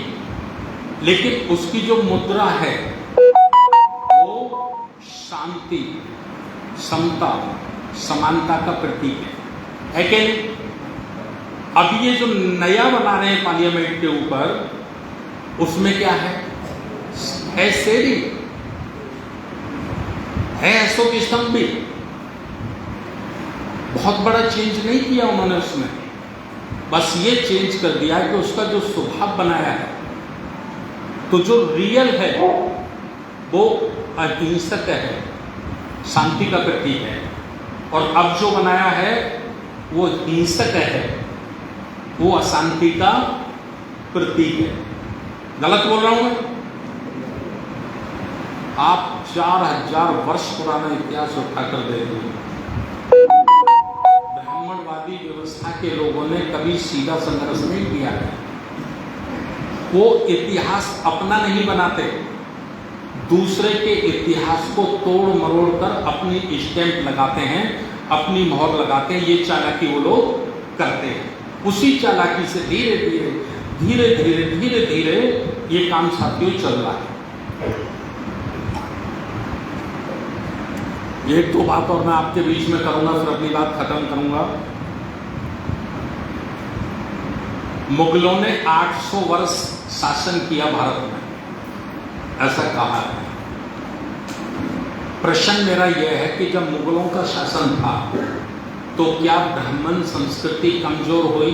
लेकिन उसकी जो मुद्रा है वो शांति, समता, समानता का प्रतीक है कि नहीं? अब ये जो नया बना रहे हैं पार्लियामेंट के ऊपर, उसमें क्या है शेरी है, अशोक स्तंभ भी। बहुत बड़ा चेंज नहीं किया उन्होंने उसमें, बस ये चेंज कर दिया है कि उसका जो स्वभाव बनाया है, तो जो रियल है वो अहिंसक है, शांति का प्रतीक है। और अब जो बनाया है वो हिंसक है, वो अशांति का प्रतीक है। गलत बोल रहा हूं मैं? आप 4000 वर्ष पुराना इतिहास उठाकर देखिए। ब्राह्मणवादी व्यवस्था के लोगों ने कभी सीधा संघर्ष नहीं किया है। वो इतिहास अपना नहीं बनाते, दूसरे के इतिहास को तोड़ मरोड़ कर अपनी स्टैंप लगाते हैं, अपनी मोहर लगाते हैं। ये चालाकी वो लोग करते हैं। उसी चालाकी से धीरे धीरे ये काम साथियों चल रहा है। एक दो बात और मैं आपके बीच में करूंगा, फिर अपनी बात खत्म करूंगा। मुगलों ने 800 वर्ष शासन किया भारत में, ऐसा कहा है। प्रश्न मेरा यह है कि जब मुगलों का शासन था तो क्या ब्राह्मण संस्कृति कमजोर हुई,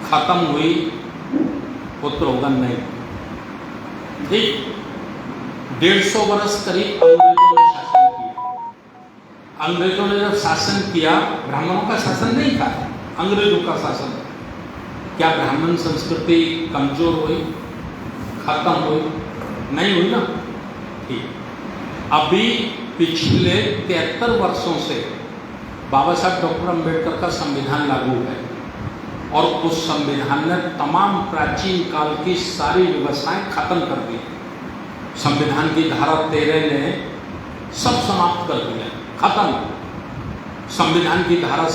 खत्म हुई? उत्तर होगा नहीं। ठीक, 150 वर्ष करीब अंग्रेजों ने शासन किया। अंग्रेजों ने जब शासन किया, ब्राह्मणों का शासन नहीं था, अंग्रेजों का शासन। क्या ब्राह्मण संस्कृति कमजोर हुई, खत्म हुई? नहीं हुई ना। ठीक, अभी पिछले 73 वर्षों से बाबा साहब डॉक्टर अंबेडकर का संविधान लागू है, और उस संविधान ने तमाम प्राचीन काल की सारी व्यवस्थाएं खत्म कर दी। संविधान की धारा 13 ने सब समाप्त कर दिया, खत्म। संविधान की धारा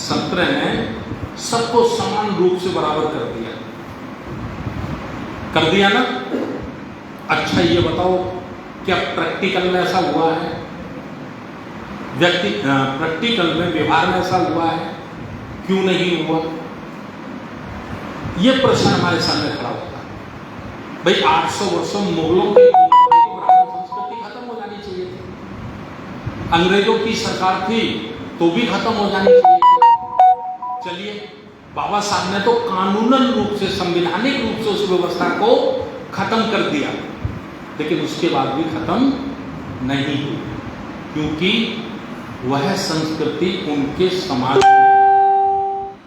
17 ने सबको समान रूप से बराबर कर दिया ना। अच्छा ये बताओ, क्या प्रैक्टिकल में ऐसा हुआ है? प्रैक्टिकल में, व्यवहार में ऐसा हुआ है? क्यों नहीं हुआ? ये प्रश्न हमारे सामने खड़ा होता है। भाई 800 वर्षों मुगलों की अंग्रेजों की सरकार थी तो भी खत्म हो जानी चाहिए। चलिए, बाबा साहब ने तो कानूनन रूप से, संवैधानिक रूप से उस व्यवस्था को खत्म कर दिया, लेकिन उसके बाद भी खत्म नहीं हुई, क्योंकि वह संस्कृति उनके समाज में,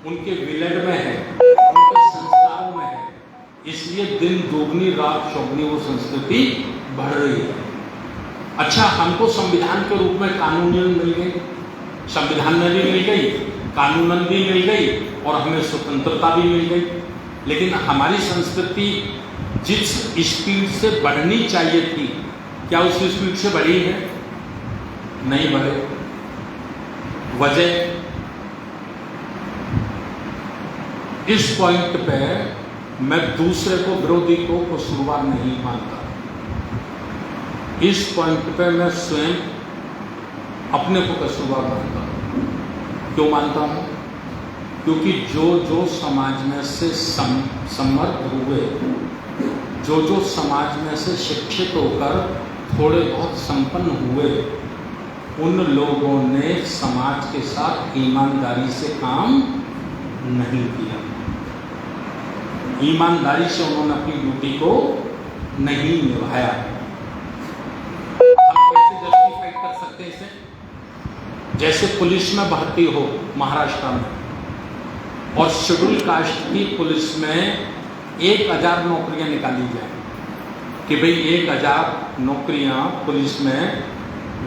उनके विलेज में है, उनके संस्कारों में है। इसलिए दिन दोगुनी रात चौगुनी वो संस्कृति बढ़ रही है। अच्छा, हमको संविधान के रूप में कानूनन मिल गई, संविधान में भी मिल गई, कानूनन भी मिल गई, और हमें स्वतंत्रता भी मिल गई, लेकिन हमारी संस्कृति जिस स्पीड से बढ़नी चाहिए थी, क्या उस स्पीड से बढ़ी है? नहीं बढ़े। वजह, इस पॉइंट पे मैं दूसरे को, विरोधी को कसूरवार नहीं मानता। इस पॉइंट पे मैं स्वयं अपने को कसूरवार मानता हूं। क्यों मानता हूं? क्योंकि जो जो समाज में से समर्थ हुए, जो जो समाज में से शिक्षित होकर थोड़े बहुत संपन्न हुए, उन लोगों ने समाज के साथ ईमानदारी से काम नहीं किया। ईमानदारी से उन्होंने अपनी ड्यूटी को नहीं निभाया। हम कैसे जस्टिफाई कर सकते हैं इसे? जैसे पुलिस में भर्ती हो महाराष्ट्र में, और शेड्यूल कास्ट की पुलिस में 1000 नौकरियां निकाली जाए कि भाई 1000 नौकरियां पुलिस में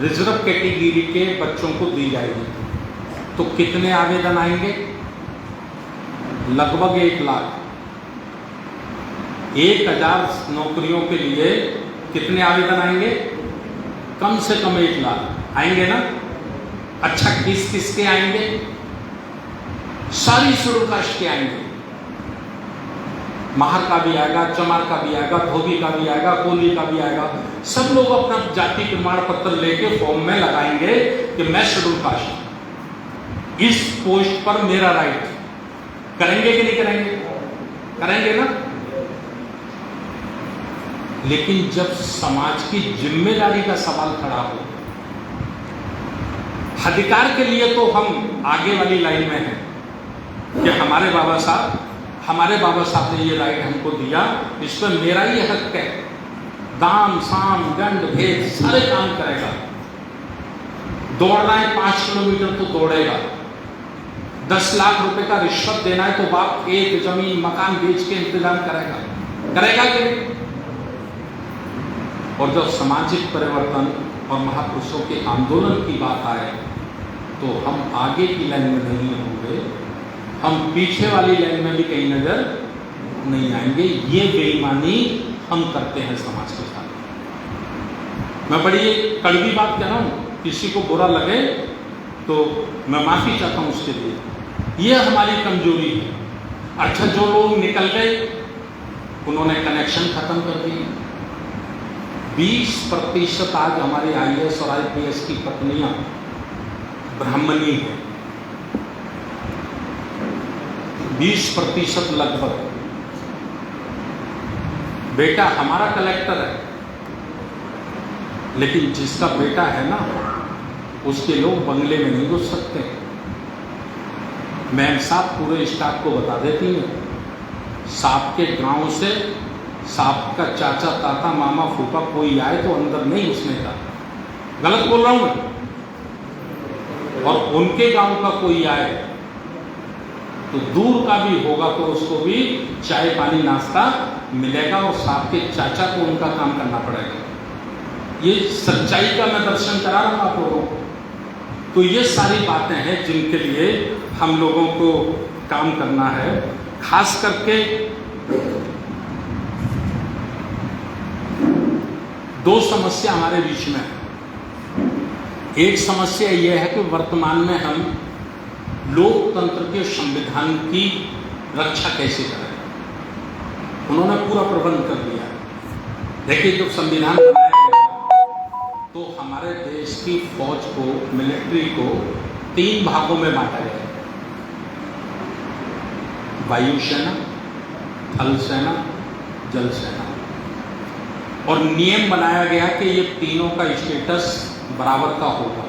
रिजर्व कैटेगरी के बच्चों को दी जाएगी, तो कितने आवेदन आएंगे? लगभग 1 लाख। 1000 नौकरियों के लिए कितने आवेदन आएंगे? कम से कम 1 लाख आएंगे ना। अच्छा, किस किस के आएंगे? सारी शेड्यूल कास्ट के आएंगे। महार का भी आएगा, चमार का भी आएगा, धोबी का भी आएगा, कोली का भी आएगा। सब लोग अपना जाति प्रमाण पत्र लेके फॉर्म में लगाएंगे कि मैं शेड्यूल कास्ट हूं, इस पोस्ट पर मेरा राइट। करेंगे कि नहीं करेंगे? करेंगे ना। लेकिन जब समाज की जिम्मेदारी का सवाल खड़ा हो, अधिकार के लिए तो हम आगे वाली लाइन में हैं कि हमारे बाबा साहब ने ये राइट हमको दिया, इस पर मेरा ही हक है। दाम साम दंड भेद सारे काम करेगा। दौड़ना है 5 किलोमीटर तो दौड़ेगा। 10 लाख रुपए का रिश्वत देना है तो बाप एक जमीन मकान बेच के इंतजाम करेगा कि नहीं? और जब सामाजिक परिवर्तन और महापुरुषों के आंदोलन की बात आए तो हम आगे की लाइन में नहीं होंगे, हम पीछे वाली लाइन में भी कहीं नजर नहीं आएंगे। ये बेईमानी हम करते हैं समाज के साथ। मैं बड़ी कड़वी बात कह रहा हूं, किसी को बुरा लगे तो मैं माफी चाहता हूं उसके लिए। ये हमारी कमजोरी है। अच्छा, जो लोग निकल गए उन्होंने कनेक्शन खत्म कर दिए। 20% आज हमारे IAS और IPS की पत्नियां ब्राह्मणी हैं। 20% लगभग। बेटा हमारा कलेक्टर है, लेकिन जिसका बेटा है ना, उसके लोग बंगले में नहीं घुस सकते। मैम साहब पूरे स्टाफ को बता देती हैं, साहब के गांव से साहब का चाचा ताता मामा फूफा कोई आए तो अंदर नहीं घुसने का। गलत बोल रहा हूं मैं? और उनके गांव का कोई आए तो दूर का भी होगा तो उसको भी चाय पानी नाश्ता मिलेगा, और साहब के चाचा को उनका काम करना पड़ेगा। ये सच्चाई का मैं दर्शन करा रहा हूं आप लोगों को। तो ये सारी बातें हैं जिनके लिए हम लोगों को काम करना है। खास करके 2 समस्या हमारे बीच में है। एक समस्या यह है कि वर्तमान में हम लोकतंत्र के संविधान की रक्षा कैसे करें। उन्होंने पूरा प्रबंध कर दिया। देखिए, जब संविधान बनाया गया तो हमारे देश की फौज को, मिलिट्री को 3 भागों में बांटा गया। वायुसेना, थल सेना, जल सेना। और नियम बनाया गया कि ये तीनों का स्टेटस बराबर का होगा।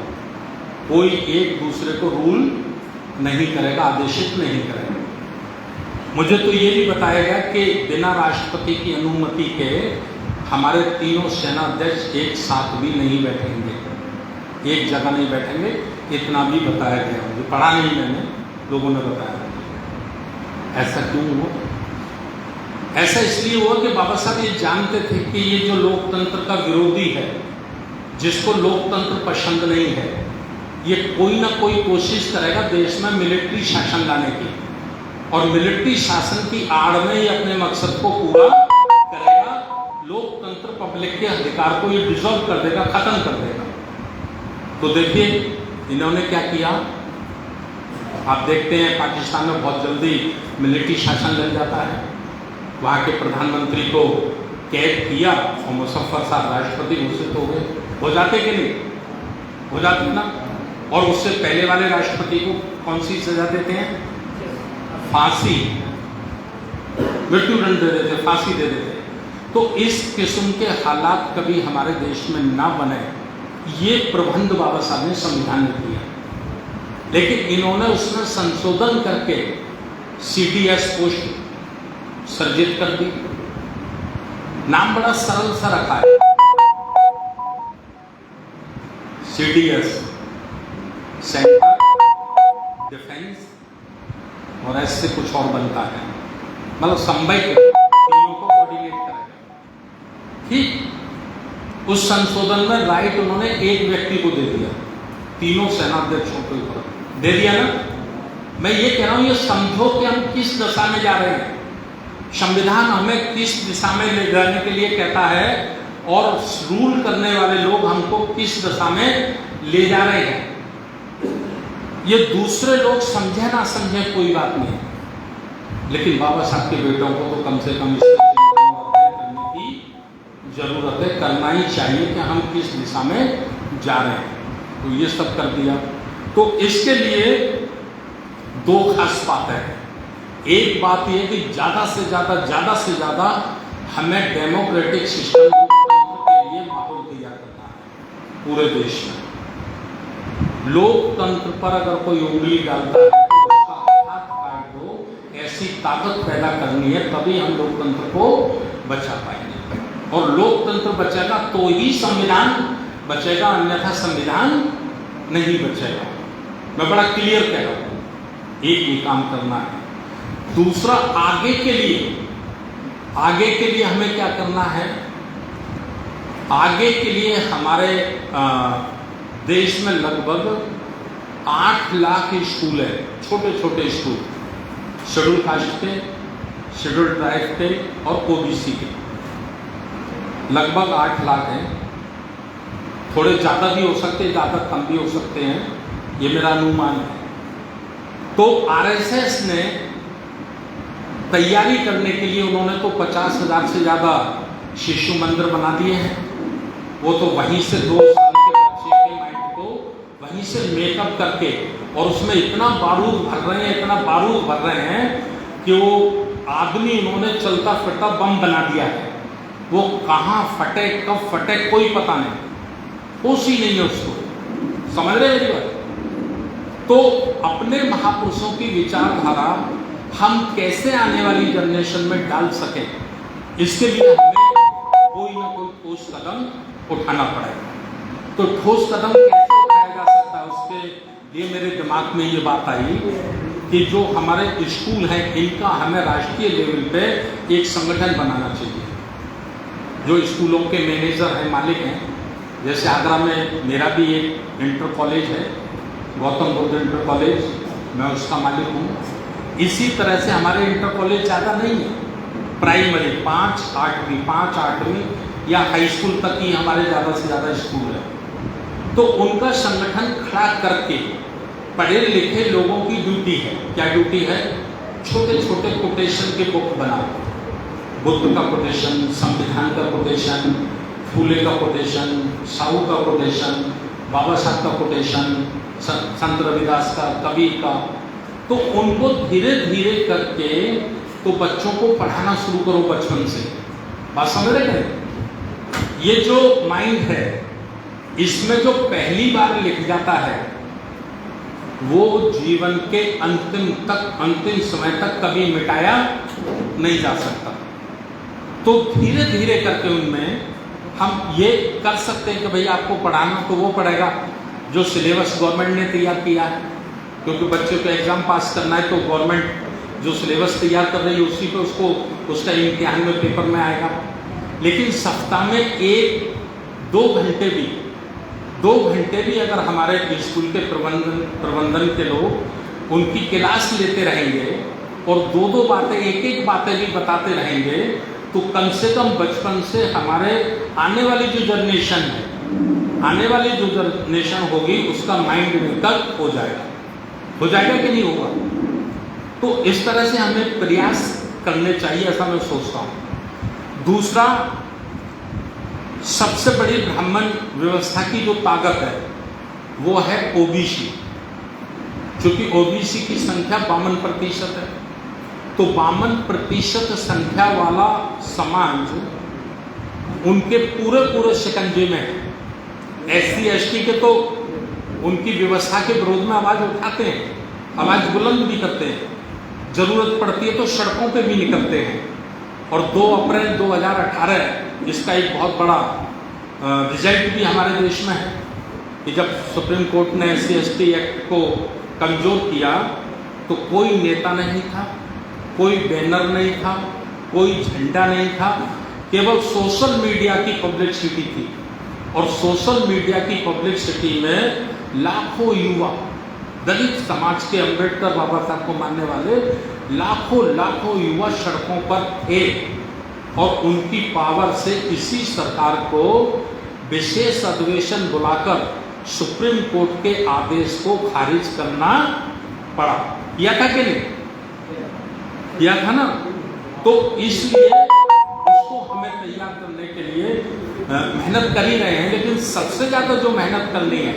कोई एक दूसरे को रूल नहीं करेगा, आदेशित नहीं करेगा। मुझे तो ये भी बताया गया कि बिना राष्ट्रपति की अनुमति के हमारे तीनों सेनाध्यक्ष एक साथ भी नहीं बैठेंगे, एक जगह नहीं बैठेंगे, इतना भी बताया गया। मुझे पढ़ा नहीं, मैंने लोगों ने बताया। ऐसा क्यों हुआ? ऐसा इसलिए हुआ कि बाबा साहब ये जानते थे कि ये जो लोकतंत्र का विरोधी है, जिसको लोकतंत्र पसंद नहीं है, ये कोई ना कोई कोशिश करेगा देश में मिलिट्री शासन लाने की, और मिलिट्री शासन की आड़ में ही अपने मकसद को पूरा करेगा। लोकतंत्र, पब्लिक के अधिकार को ये डिसॉल्व कर देगा, खत्म कर देगा। तो देखिए इन्होंने क्या किया। आप देखते हैं पाकिस्तान में बहुत जल्दी मिलिट्री शासन लग जाता है। वहाँ के प्रधानमंत्री को कैद किया और मुजफ्फर साहब राष्ट्रपति घोषित हो गए। हो जाते कि नहीं? हो जाते ना। और उससे पहले वाले राष्ट्रपति को कौन सी सजा देते हैं? फांसी, मृत्युदंड दे देते, फांसी दे देते। तो इस किस्म के हालात कभी हमारे देश में ना बने, ये प्रबंध बाबा साहब ने संविधान में किया। लेकिन इन्होंने उसमें संशोधन करके CDS पोस्ट सर्जित कर दी। नाम बड़ा सरल सा रखा है, CDS, सेंटर डिफेंस, और ऐसे कुछ और बनता है, मतलब संबय तीनों को कोऑर्डिनेट करेगा। ठीक, उस संशोधन में राइट उन्होंने एक व्यक्ति को दे दिया, तीनों सेनाध्यक्षों के ऊपर दे दिया ना। मैं ये कह रहा हूं, ये समझो कि हम किस दिशा में जा रहे हैं। संविधान हमें किस दिशा में ले जाने के लिए कहता है, और रूल करने वाले लोग हमको किस दिशा में ले जा रहे हैं। ये दूसरे लोग समझे ना समझे कोई बात नहीं, लेकिन बाबा साहब के बेटों को तो कम से कम इसका करने की जरूरत है, करना ही चाहिए कि हम किस दिशा में जा रहे हैं। तो ये सब कर दिया। तो इसके लिए दो खास बातें हैं। एक बात यह कि ज्यादा से ज्यादा हमें डेमोक्रेटिक सिस्टम के लिए माहौल तैयार करना है पूरे देश में। लोकतंत्र पर अगर कोई उंगली डालता है तो उसका हाथ काट दो, ऐसी ताकत पैदा करनी है, तभी हम लोकतंत्र को बचा पाएंगे। और लोकतंत्र बचेगा तो ही संविधान बचेगा, अन्यथा संविधान नहीं बचेगा। मैं बड़ा क्लियर कह रहा हूं, एक ही काम करना है। दूसरा, आगे के लिए हमें क्या करना है? आगे के लिए हमारे देश में लगभग 8 लाख स्कूल है, छोटे छोटे स्कूल, शेड्यूल कास्ट के, शेड्यूल ट्राइब के और OBC के, लगभग 8 लाख हैं। थोड़े ज़्यादा भी हो सकते हैं, ज़्यादा कम भी हो सकते हैं, ये मेरा अनुमान है। तो RSS ने तैयारी करने के लिए उन्होंने तो 50,000 से ज़्यादा शिशु मंदिर बना दिए हैं। वो तो वहीं से 2 साल के बच्चे के माइंड को वहीं से मेकअप करके, और उसमें इतना बारूद भर रहे हैं कि वो आदमी उन्होंने चलता फिरता बम बना दिया है। वो कहाँ फटे, कब फटे, कोई पता नहीं, होश ही नहीं है उसको। समझ रहे हैं मेरी बात? तो अपने महापुरुषों की विचारधारा हम कैसे आने वाली जनरेशन में डाल सकें, इसके लिए हमें कोई ना कोई ठोस कदम उठाना पड़ेगा। तो ठोस कदम कैसे उठाया जा सकता है, उसके लिए मेरे दिमाग में ये बात आई कि जो हमारे स्कूल हैं, इनका हमें राष्ट्रीय लेवल पे एक संगठन बनाना चाहिए। जो स्कूलों के मैनेजर हैं, मालिक हैं, जैसे आगरा में मेरा भी एक इंटर कॉलेज है, गौतम बुद्ध इंटर कॉलेज, मैं उसका मालिक हूँ। इसी तरह से हमारे इंटर कॉलेज ज़्यादा नहीं है, प्राइमरी 5 8वीं या हाई स्कूल तक ही हमारे ज़्यादा से ज़्यादा स्कूल है। तो उनका संगठन खड़ा करके पढ़े लिखे लोगों की ड्यूटी है। क्या ड्यूटी है? छोटे छोटे कोटेशन के बुक बनाओ, बुद्ध का कोटेशन, संविधान का कोटेशन, फूले का कोटेशन, साहू का कोटेशन, बाबा साहब का कोटेशन, संत रविदास का, कबीर का। तो उनको धीरे धीरे करके तो बच्चों को पढ़ाना शुरू करो बचपन से। बात समझ रहे हैं? ये जो माइंड है, इसमें जो पहली बार लिख जाता है वो जीवन के अंतिम समय तक कभी मिटाया नहीं जा सकता। तो धीरे धीरे करके उनमें हम ये कर सकते हैं कि भाई आपको पढ़ाना तो वो पढ़ेगा जो सिलेबस गवर्नमेंट ने तैयार किया है, क्योंकि बच्चों को एग्जाम पास करना है तो गवर्नमेंट जो सिलेबस तैयार कर रही है उसी पे उसका इम्तिहान में पेपर में आएगा। लेकिन सप्ताह में 1-2 घंटे भी अगर हमारे स्कूल के प्रबंधन के लोग उनकी क्लास लेते रहेंगे और 2-2 बातें, 1-1 बातें भी बताते रहेंगे, तो कम से कम बचपन से हमारे आने वाली जो जनरेशन होगी उसका माइंड मेकअप हो जाएगा कि नहीं होगा। तो इस तरह से हमें प्रयास करने चाहिए, ऐसा मैं सोचता हूँ। दूसरा, सबसे बड़ी ब्राह्मण व्यवस्था की जो ताकत है वो है ओबीसी, क्योंकि ओबीसी की संख्या 52% है। तो 52% संख्या वाला समाज उनके पूरे शिकंजे में है। SC/ST के तो उनकी व्यवस्था के विरोध में आवाज उठाते हैं, आवाज बुलंद भी करते हैं, जरूरत पड़ती है तो सड़कों पे भी निकलते हैं। और 2 अप्रैल 2018 इसका एक बहुत बड़ा रिजल्ट भी हमारे देश में है कि जब सुप्रीम कोर्ट ने SC/ST एक्ट को कमजोर किया तो कोई नेता नहीं था, कोई बैनर नहीं था, कोई झंडा नहीं था, केवल सोशल मीडिया की पब्लिसिटी थी। और सोशल मीडिया की पब्लिसिटी में लाखों युवा, दलित समाज के अम्बेडकर बाबा साहब को मानने वाले लाखों युवा सड़कों पर थे और उनकी पावर से इसी सरकार को विशेष अधिवेशन बुलाकर सुप्रीम कोर्ट के आदेश को खारिज करना पड़ा। किया था कि नहीं? किया था ना। तो इसलिए उसको हमें तैयार करने के लिए मेहनत कर ही रहे हैं, लेकिन सबसे ज्यादा जो मेहनत करनी है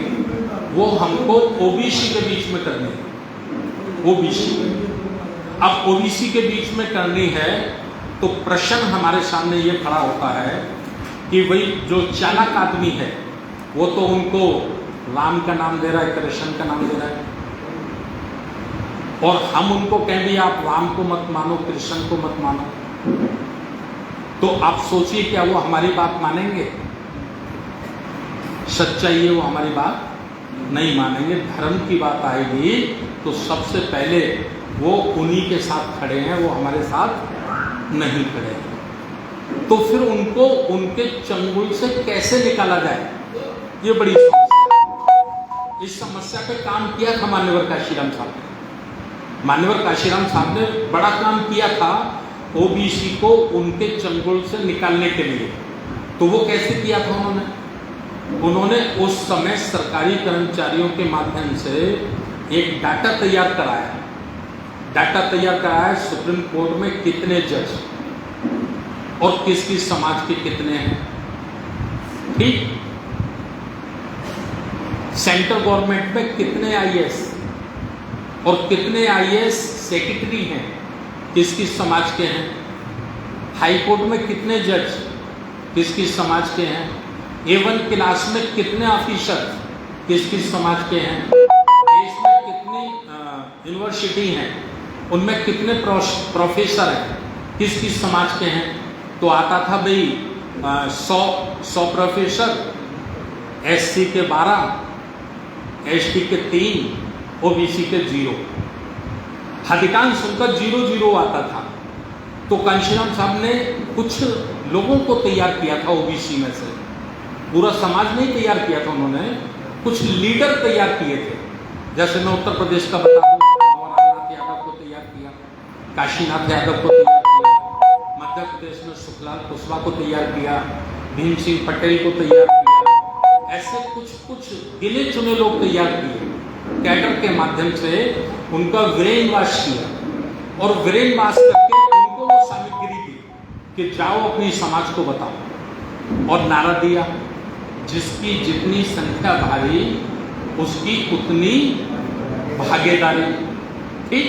वो हमको ओबीसी के बीच में करनी है। ओबीसी, अब ओबीसी के बीच में करनी है तो प्रश्न हमारे सामने ये खड़ा होता है कि भाई जो चालाक आदमी है वो तो उनको राम का नाम दे रहा है, कृष्ण का नाम दे रहा है, और हम उनको कहें भी आप राम को मत मानो, कृष्ण को मत मानो, तो आप सोचिए क्या वो हमारी बात मानेंगे? सच्चाई है वो हमारी बात नहीं मानेंगे। धर्म की बात आएगी तो सबसे पहले वो उन्हीं के साथ खड़े हैं, वो हमारे साथ नहीं खड़े हैं। तो फिर उनको उनके चंगुल से कैसे निकाला जाए, ये बड़ी समस्या। इस समस्या पे काम किया था मान्यवर काशीराम साहब ने। मान्यवर काशीराम साहब ने बड़ा काम किया था ओबीसी को उनके चंगुल से निकालने के लिए। तो वो कैसे किया था उन्होंने उस समय सरकारी कर्मचारियों के माध्यम से एक डाटा तैयार कराया सुप्रीम कोर्ट में कितने जज और किस किस समाज के कितने हैं, ठीक। सेंट्रल गवर्नमेंट में कितने आईएएस और कितने आईएएस सेक्रेटरी हैं, किस किस समाज के हैं। हाई कोर्ट में कितने जज किस किस समाज के हैं। A1 क्लास में कितने ऑफिसर किस किस समाज के हैं। देश में कितनी यूनिवर्सिटी हैं, उनमें कितने प्रोफेसर हैं, किस किस समाज के हैं। तो आता था भाई 100 प्रोफेसर, SC के 12, ST के 3, OBC के 0। अधिकांश उनका 0 आता था। तो कांशीराम साहब ने कुछ लोगों को तैयार किया था ओबीसी में से, पूरा समाज नहीं तैयार किया था उन्होंने, कुछ लीडर तैयार किए थे। जैसे मैं उत्तर प्रदेश का बता दूं, अमरनाथ यादव को तैयार किया, काशीनाथ यादव को तैयार किया, मध्य प्रदेश में सुखलाल कुशवाहा को तैयार किया, भीम सिंह पटेल को तैयार किया। ऐसे कुछ गिने चुने लोग तैयार किए, कैडर के माध्यम से उनका ब्रेन वॉश किया और ब्रेन वॉश करके उनको वो सामग्री दी कि जाओ अपनी समाज को बताओ, और नारा दिया जिसकी जितनी संख्या भारी उसकी उतनी भागीदारी, ठीक।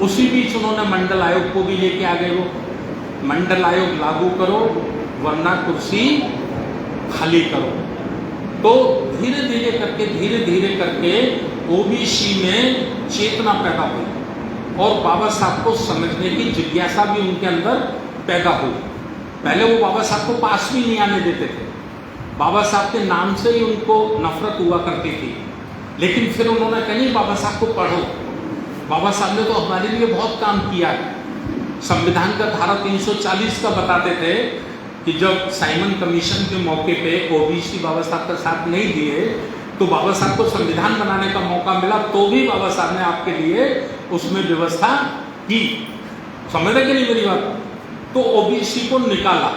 उसी बीच उन्होंने मंडल आयोग को भी लेके आ गए। वो मंडल आयोग लागू करो वरना कुर्सी खाली करो। तो धीरे धीरे करके ओबीसी में चेतना पैदा हुई और बाबा साहब को समझने की जिज्ञासा भी उनके अंदर पैदा हुई। पहले वो बाबा साहब को पास भी नहीं आने देते थे, बाबा साहब के नाम से ही उनको नफरत हुआ करती थी। लेकिन फिर उन्होंने कहा नहीं, बाबा साहब को पढ़ो, बाबा साहब ने तो हमारे लिए बहुत काम किया है। संविधान का धारा 340 का बताते थे कि जब साइमन कमीशन के मौके पे ओबीसी बाबा साहब का साथ नहीं दिए तो बाबा साहब को संविधान बनाने का मौका मिला, तो भी बाबा साहब ने आपके लिए उसमें व्यवस्था की। समझ रहे कि नहीं मेरी बात? तो ओबीसी को निकाला।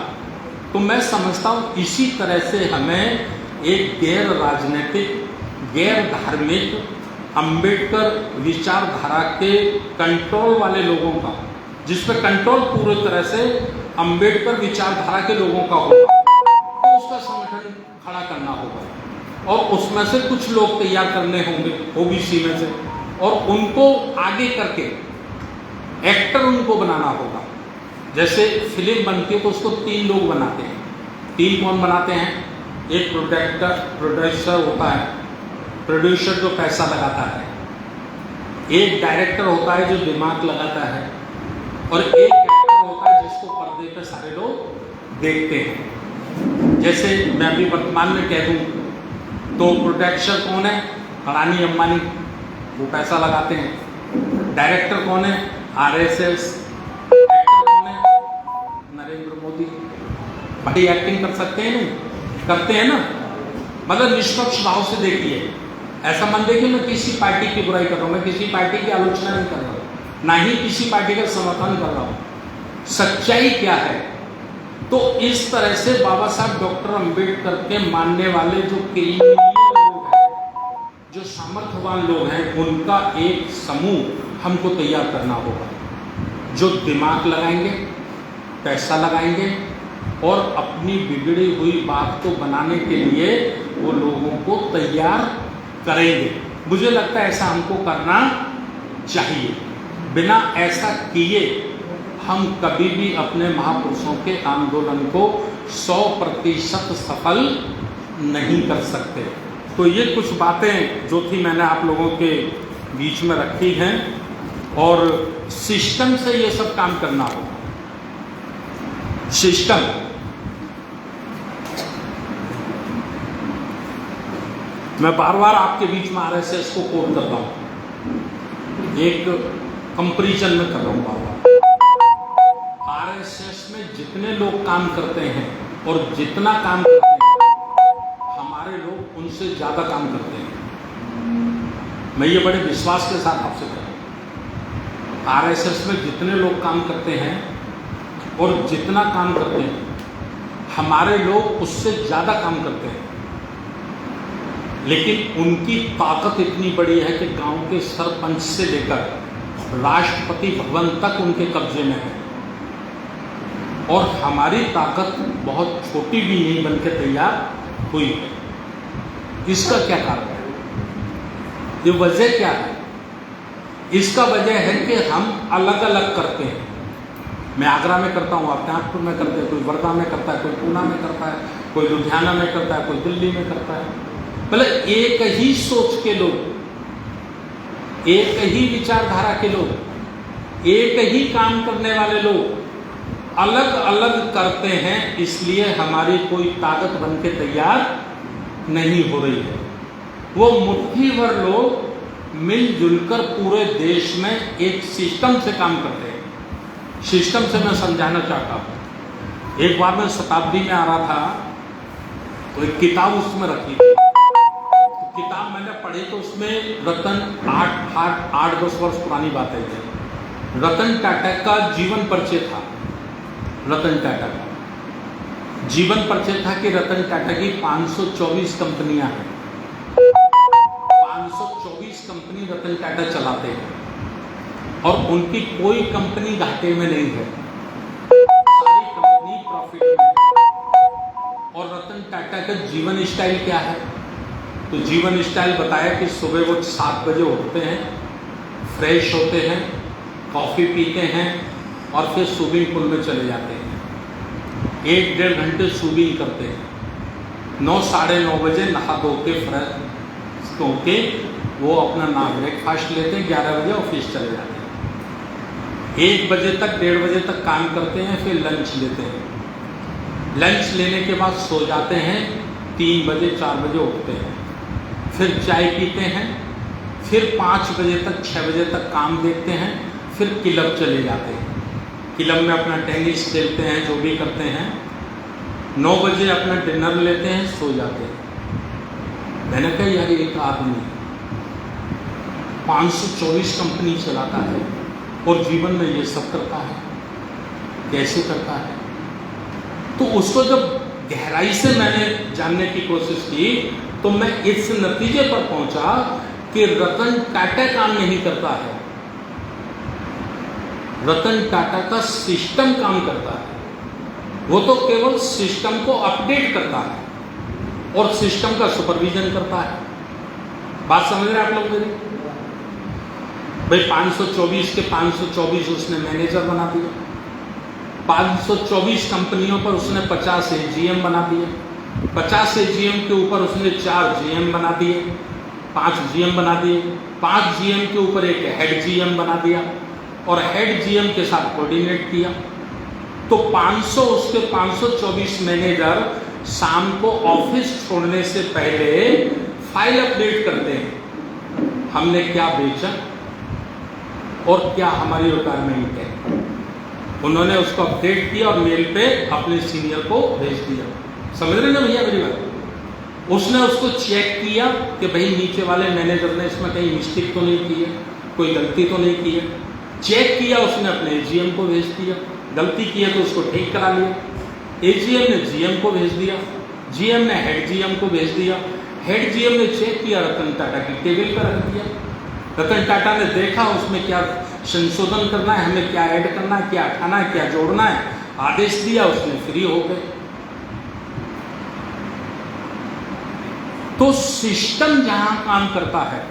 तो मैं समझता हूँ इसी तरह से हमें एक गैर राजनीतिक, गैर धार्मिक, अंबेडकर विचारधारा के कंट्रोल वाले लोगों का, जिस पर कंट्रोल पूरी तरह से अंबेडकर विचारधारा के लोगों का होगा, तो उसका संगठन खड़ा करना होगा और उसमें से कुछ लोग तैयार करने होंगे ओबीसी में से, और उनको आगे करके एक्टर उनको बनाना होगा। जैसे फिल्म बनती है तो उसको 3 लोग बनाते हैं। 3 कौन बनाते हैं? एक प्रोड्यूसर होता है, प्रोड्यूसर जो पैसा लगाता है, एक डायरेक्टर होता है जो दिमाग लगाता है, और एक एक्टर होता है जिसको पर्दे पे सारे लोग देखते हैं। जैसे मैं अभी वर्तमान में कह दूं तो प्रोड्यूसर कौन है? अडानी अंबानी, वो पैसा लगाते हैं। डायरेक्टर कौन है? आरएसएस। एक्टर कौन है? नरेंद्र मोदी। बड़ी एक्टिंग कर सकते हैं? नहीं करते हैं ना। मतलब निष्पक्ष भाव से देखिए, ऐसा मन देखिए मैं किसी पार्टी की बुराई कर रहा हूं, मैं किसी पार्टी की आलोचना नहीं कर रहा हूं, ना ही किसी पार्टी का समर्थन कर रहा हूं। सच्चाई क्या है? तो इस तरह से बाबा साहब डॉक्टर अंबेडकर के मानने वाले जो क्रिमिनल लोग हैं, जो सामर्थ्यवान लोग हैं, उनका एक समूह हमको तैयार करना होगा, जो दिमाग लगाएंगे, पैसा लगाएंगे और अपनी बिगड़ी हुई बात को बनाने के लिए वो लोगों को तैयार करेंगे। मुझे लगता है ऐसा हमको करना चाहिए। बिना ऐसा किए हम कभी भी अपने महापुरुषों के आंदोलन को 100% सफल नहीं कर सकते। तो ये कुछ बातें जो थी मैंने आप लोगों के बीच में रखी हैं, और सिस्टम से ये सब काम करना होगा। सिस्टम, मैं बार बार आपके बीच में आरएसएस को कोट कर रहा हूं, एक कंपैरिजन में कर रहा हूं। बार बार आरएसएस में जितने लोग काम करते हैं और जितना काम करते हैं, हमारे लोग उनसे ज्यादा काम करते हैं। मैं ये बड़े विश्वास के साथ आपसे कह रहा हूं, आरएसएस में जितने लोग काम करते हैं और जितना काम करते हैं, हमारे लोग उससे ज्यादा काम करते हैं। लेकिन उनकी ताकत इतनी बड़ी है कि गांव के सरपंच से लेकर राष्ट्रपति भवन तक उनके कब्जे में है, और हमारी ताकत बहुत छोटी भी नहीं बनके तैयार हुई है। इसका क्या कारण है? ये वजह क्या है? इसका वजह है कि हम अलग अलग करते हैं। मैं आगरा में करता हूँ, आप नागपुर में करते हैं, कोई वर्धा में करता है, कोई पूना में करता है, कोई लुधियाना में करता है, कोई दिल्ली में करता है। मतलब एक ही सोच के लोग, एक ही विचारधारा के लोग, एक ही काम करने वाले लोग अलग अलग करते हैं, इसलिए हमारी कोई ताकत बन के तैयार नहीं हो रही है। वो मुट्ठी भर लोग मिलजुल कर पूरे देश में एक सिस्टम से काम करते हैं। सिस्टम से मैं समझाना चाहता हूँ। एक बार मैं शताब्दी में आ रहा था, तो एक किताब उसमें रखी थी। किताब मैंने पढ़ी तो उसमें रतन 8-10 वर्ष पुरानी बात है, रतन टाटा का जीवन परिचय था। रतन टाटा का जीवन परिचय था कि रतन टाटा की 524 कंपनियां हैं, 524 कंपनी रतन टाटा चलाते हैं, और उनकी कोई कंपनी घाटे में नहीं है, सारी कंपनी प्रॉफिट में है। और रतन टाटा का जीवन स्टाइल क्या है? तो जीवन स्टाइल बताया कि सुबह वो 7 बजे उठते हैं, फ्रेश होते हैं, कॉफ़ी पीते हैं और फिर स्विमिंग पूल में चले जाते हैं। 1-1.5 घंटे स्विमिंग करते हैं, 9 साढ़े 9 बजे नहा धो के फ्रेश होके वो अपना ब्रेकफास्ट लेते हैं, 11 बजे ऑफिस चले जाते हैं। 1 बजे तक 1:30 बजे तक काम करते हैं, फिर लंच लेते हैं। लंच लेने के बाद सो जाते हैं, 3 बजे 4 बजे उठते हैं, फिर चाय पीते हैं, फिर 5 बजे तक 6 बजे तक काम देखते हैं, फिर क्लब चले जाते हैं। क्लब में अपना टेनिस खेलते हैं, जो भी करते हैं। 9 बजे अपना डिनर लेते हैं, सो जाते हैं। मैंने कहा यार एक आदमी 524 कंपनी चलाता है और जीवन में ये सब करता है, कैसे करता है? तो उसको जब गहराई से मैंने जानने की कोशिश की तो मैं इस नतीजे पर पहुंचा कि रतन टाटा काम नहीं करता है, रतन टाटा का सिस्टम काम करता है। वो तो केवल सिस्टम को अपडेट करता है और सिस्टम का सुपरविजन करता है। बात समझ रहे हैं आप लोग मेरी? भाई 524 के 524 उसने मैनेजर बना दिया, 524 कंपनियों पर उसने 50 एजीएम बना दिए, 50 एजीएम के ऊपर उसने 4 जीएम बना दिए, 5 जीएम बना दिए, 5 जीएम के ऊपर एक हेड जीएम बना दिया और हेड जीएम के साथ कोऑर्डिनेट किया। तो 500 उसके 524 मैनेजर शाम को ऑफिस छोड़ने से पहले फाइल अपडेट करते हैं, हमने क्या बेचा और क्या हमारी रिक्वायरमेंट है। उन्होंने उसको अपडेट किया और मेल पे अपने सीनियर को भेज दिया। समझ रहे ना भैया मेरी बात? उसने उसको चेक किया कि भाई नीचे वाले मैनेजर ने इसमें कहीं मिस्टेक तो नहीं की है, कोई गलती तो नहीं की है। चेक किया, उसने अपने एजीएम को भेज दिया, गलती की है तो उसको ठीक करा लिया। एजीएम ने जीएम को भेज दिया, जीएम ने हेड जीएम को भेज दिया, हेड जीएम ने चेक किया, रतन टाटा की टेबल पर रख दिया। रतन टाटा ने देखा उसमें क्या संशोधन करना है, हमें क्या ऐड करना है, क्या हटाना है, क्या जोड़ना है, आदेश दिया, उसने फ्री हो गए। तो सिस्टम जहां काम करता है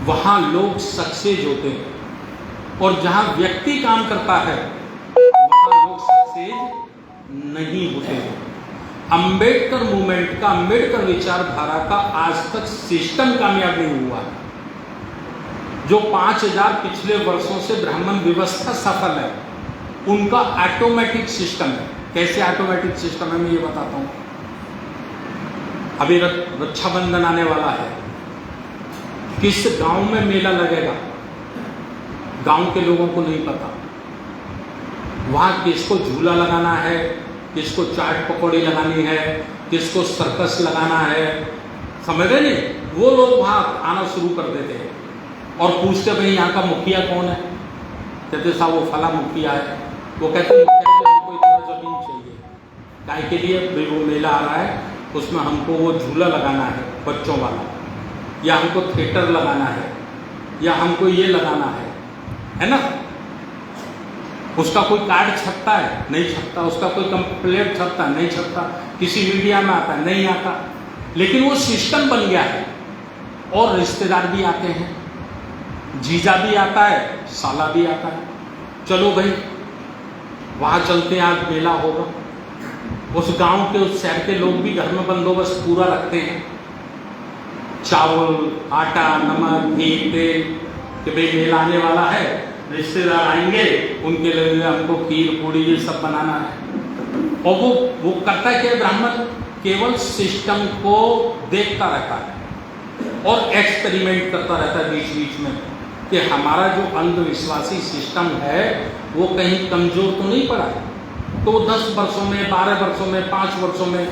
वहां लोग सक्सेस होते हैं और जहां व्यक्ति काम करता है वहां लोग सक्सेस नहीं होते हैं। अंबेडकर मूवमेंट का, अंबेडकर विचारधारा का आज तक सिस्टम कामयाब नहीं हुआ है। जो 5000 पिछले वर्षों से ब्राह्मण व्यवस्था सफल है, उनका ऑटोमेटिक सिस्टम है। कैसे ऑटोमेटिक सिस्टम है मैं ये बताता हूं। अभी रक्षाबंधन आने वाला है, किस गांव में मेला लगेगा गांव के लोगों को नहीं पता। वहां किसको झूला लगाना है, किसको चाट पकौड़ी लगानी है, किसको सर्कस लगाना है, समझ रहे नहीं? वो लोग वहां आना शुरू कर देते हैं और पूछते भाई यहाँ का मुखिया कौन है? कहते साहब वो फला मुखिया है। वो कहते हमको इतना जमीन चाहिए, गाय के लिए भाई वो मेला आ रहा है, उसमें हमको वो झूला लगाना है बच्चों वाला, या हमको थिएटर लगाना है, या हमको ये लगाना है ना? उसका कोई कार्ड छपता है? नहीं छपता। उसका कोई कंप्लेंट छपता है? नहीं छपता। किसी मीडिया में आता है? नहीं आता। लेकिन वो सिस्टम बन गया है और रिश्तेदार भी आते हैं, जीजा भी आता है, साला भी आता है। चलो भाई वहां चलते हैं, आज मेला होगा। उस गांव के, उस शहर के लोग भी घर में बंदोबस्त पूरा रखते हैं, चावल, आटा, नमक, घी, तेल, कि भाई मेला आने वाला है, रिश्तेदार आएंगे, उनके लिए हमको खीर पूड़ी ये सब बनाना है। और वो करता है क्या ब्राह्मण? केवल सिस्टम को देखता रहता है और एक्सपेरिमेंट करता रहता है बीच बीच में कि हमारा जो अंधविश्वासी सिस्टम है वो कहीं कमजोर तो नहीं पड़ा है। तो 10 वर्षों में, 12 वर्षों में, 5 वर्षों में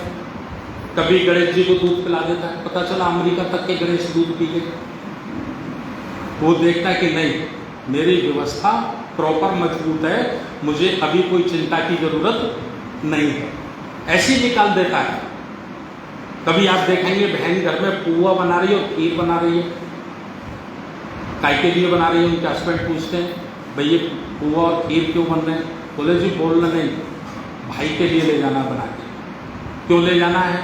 कभी गणेश जी को दूध पिला देता है, पता चला अमेरिका तक के गणेश दूध पी गए। वो देखता है कि नहीं, मेरी व्यवस्था प्रॉपर मजबूत है, मुझे अभी कोई चिंता की जरूरत नहीं है, ऐसी निकाल देता है। कभी आप देखेंगे बहन घर में पुआ बना रही है और खीर बना रही है, काय के लिए बना रही है? उनके हस्बैंड पूछते हैं भाई ये पुआ और खीर क्यों बन रहे हैं? बोले जी बोलना नहीं, भाई के लिए ले जाना बना के। क्यों ले जाना है?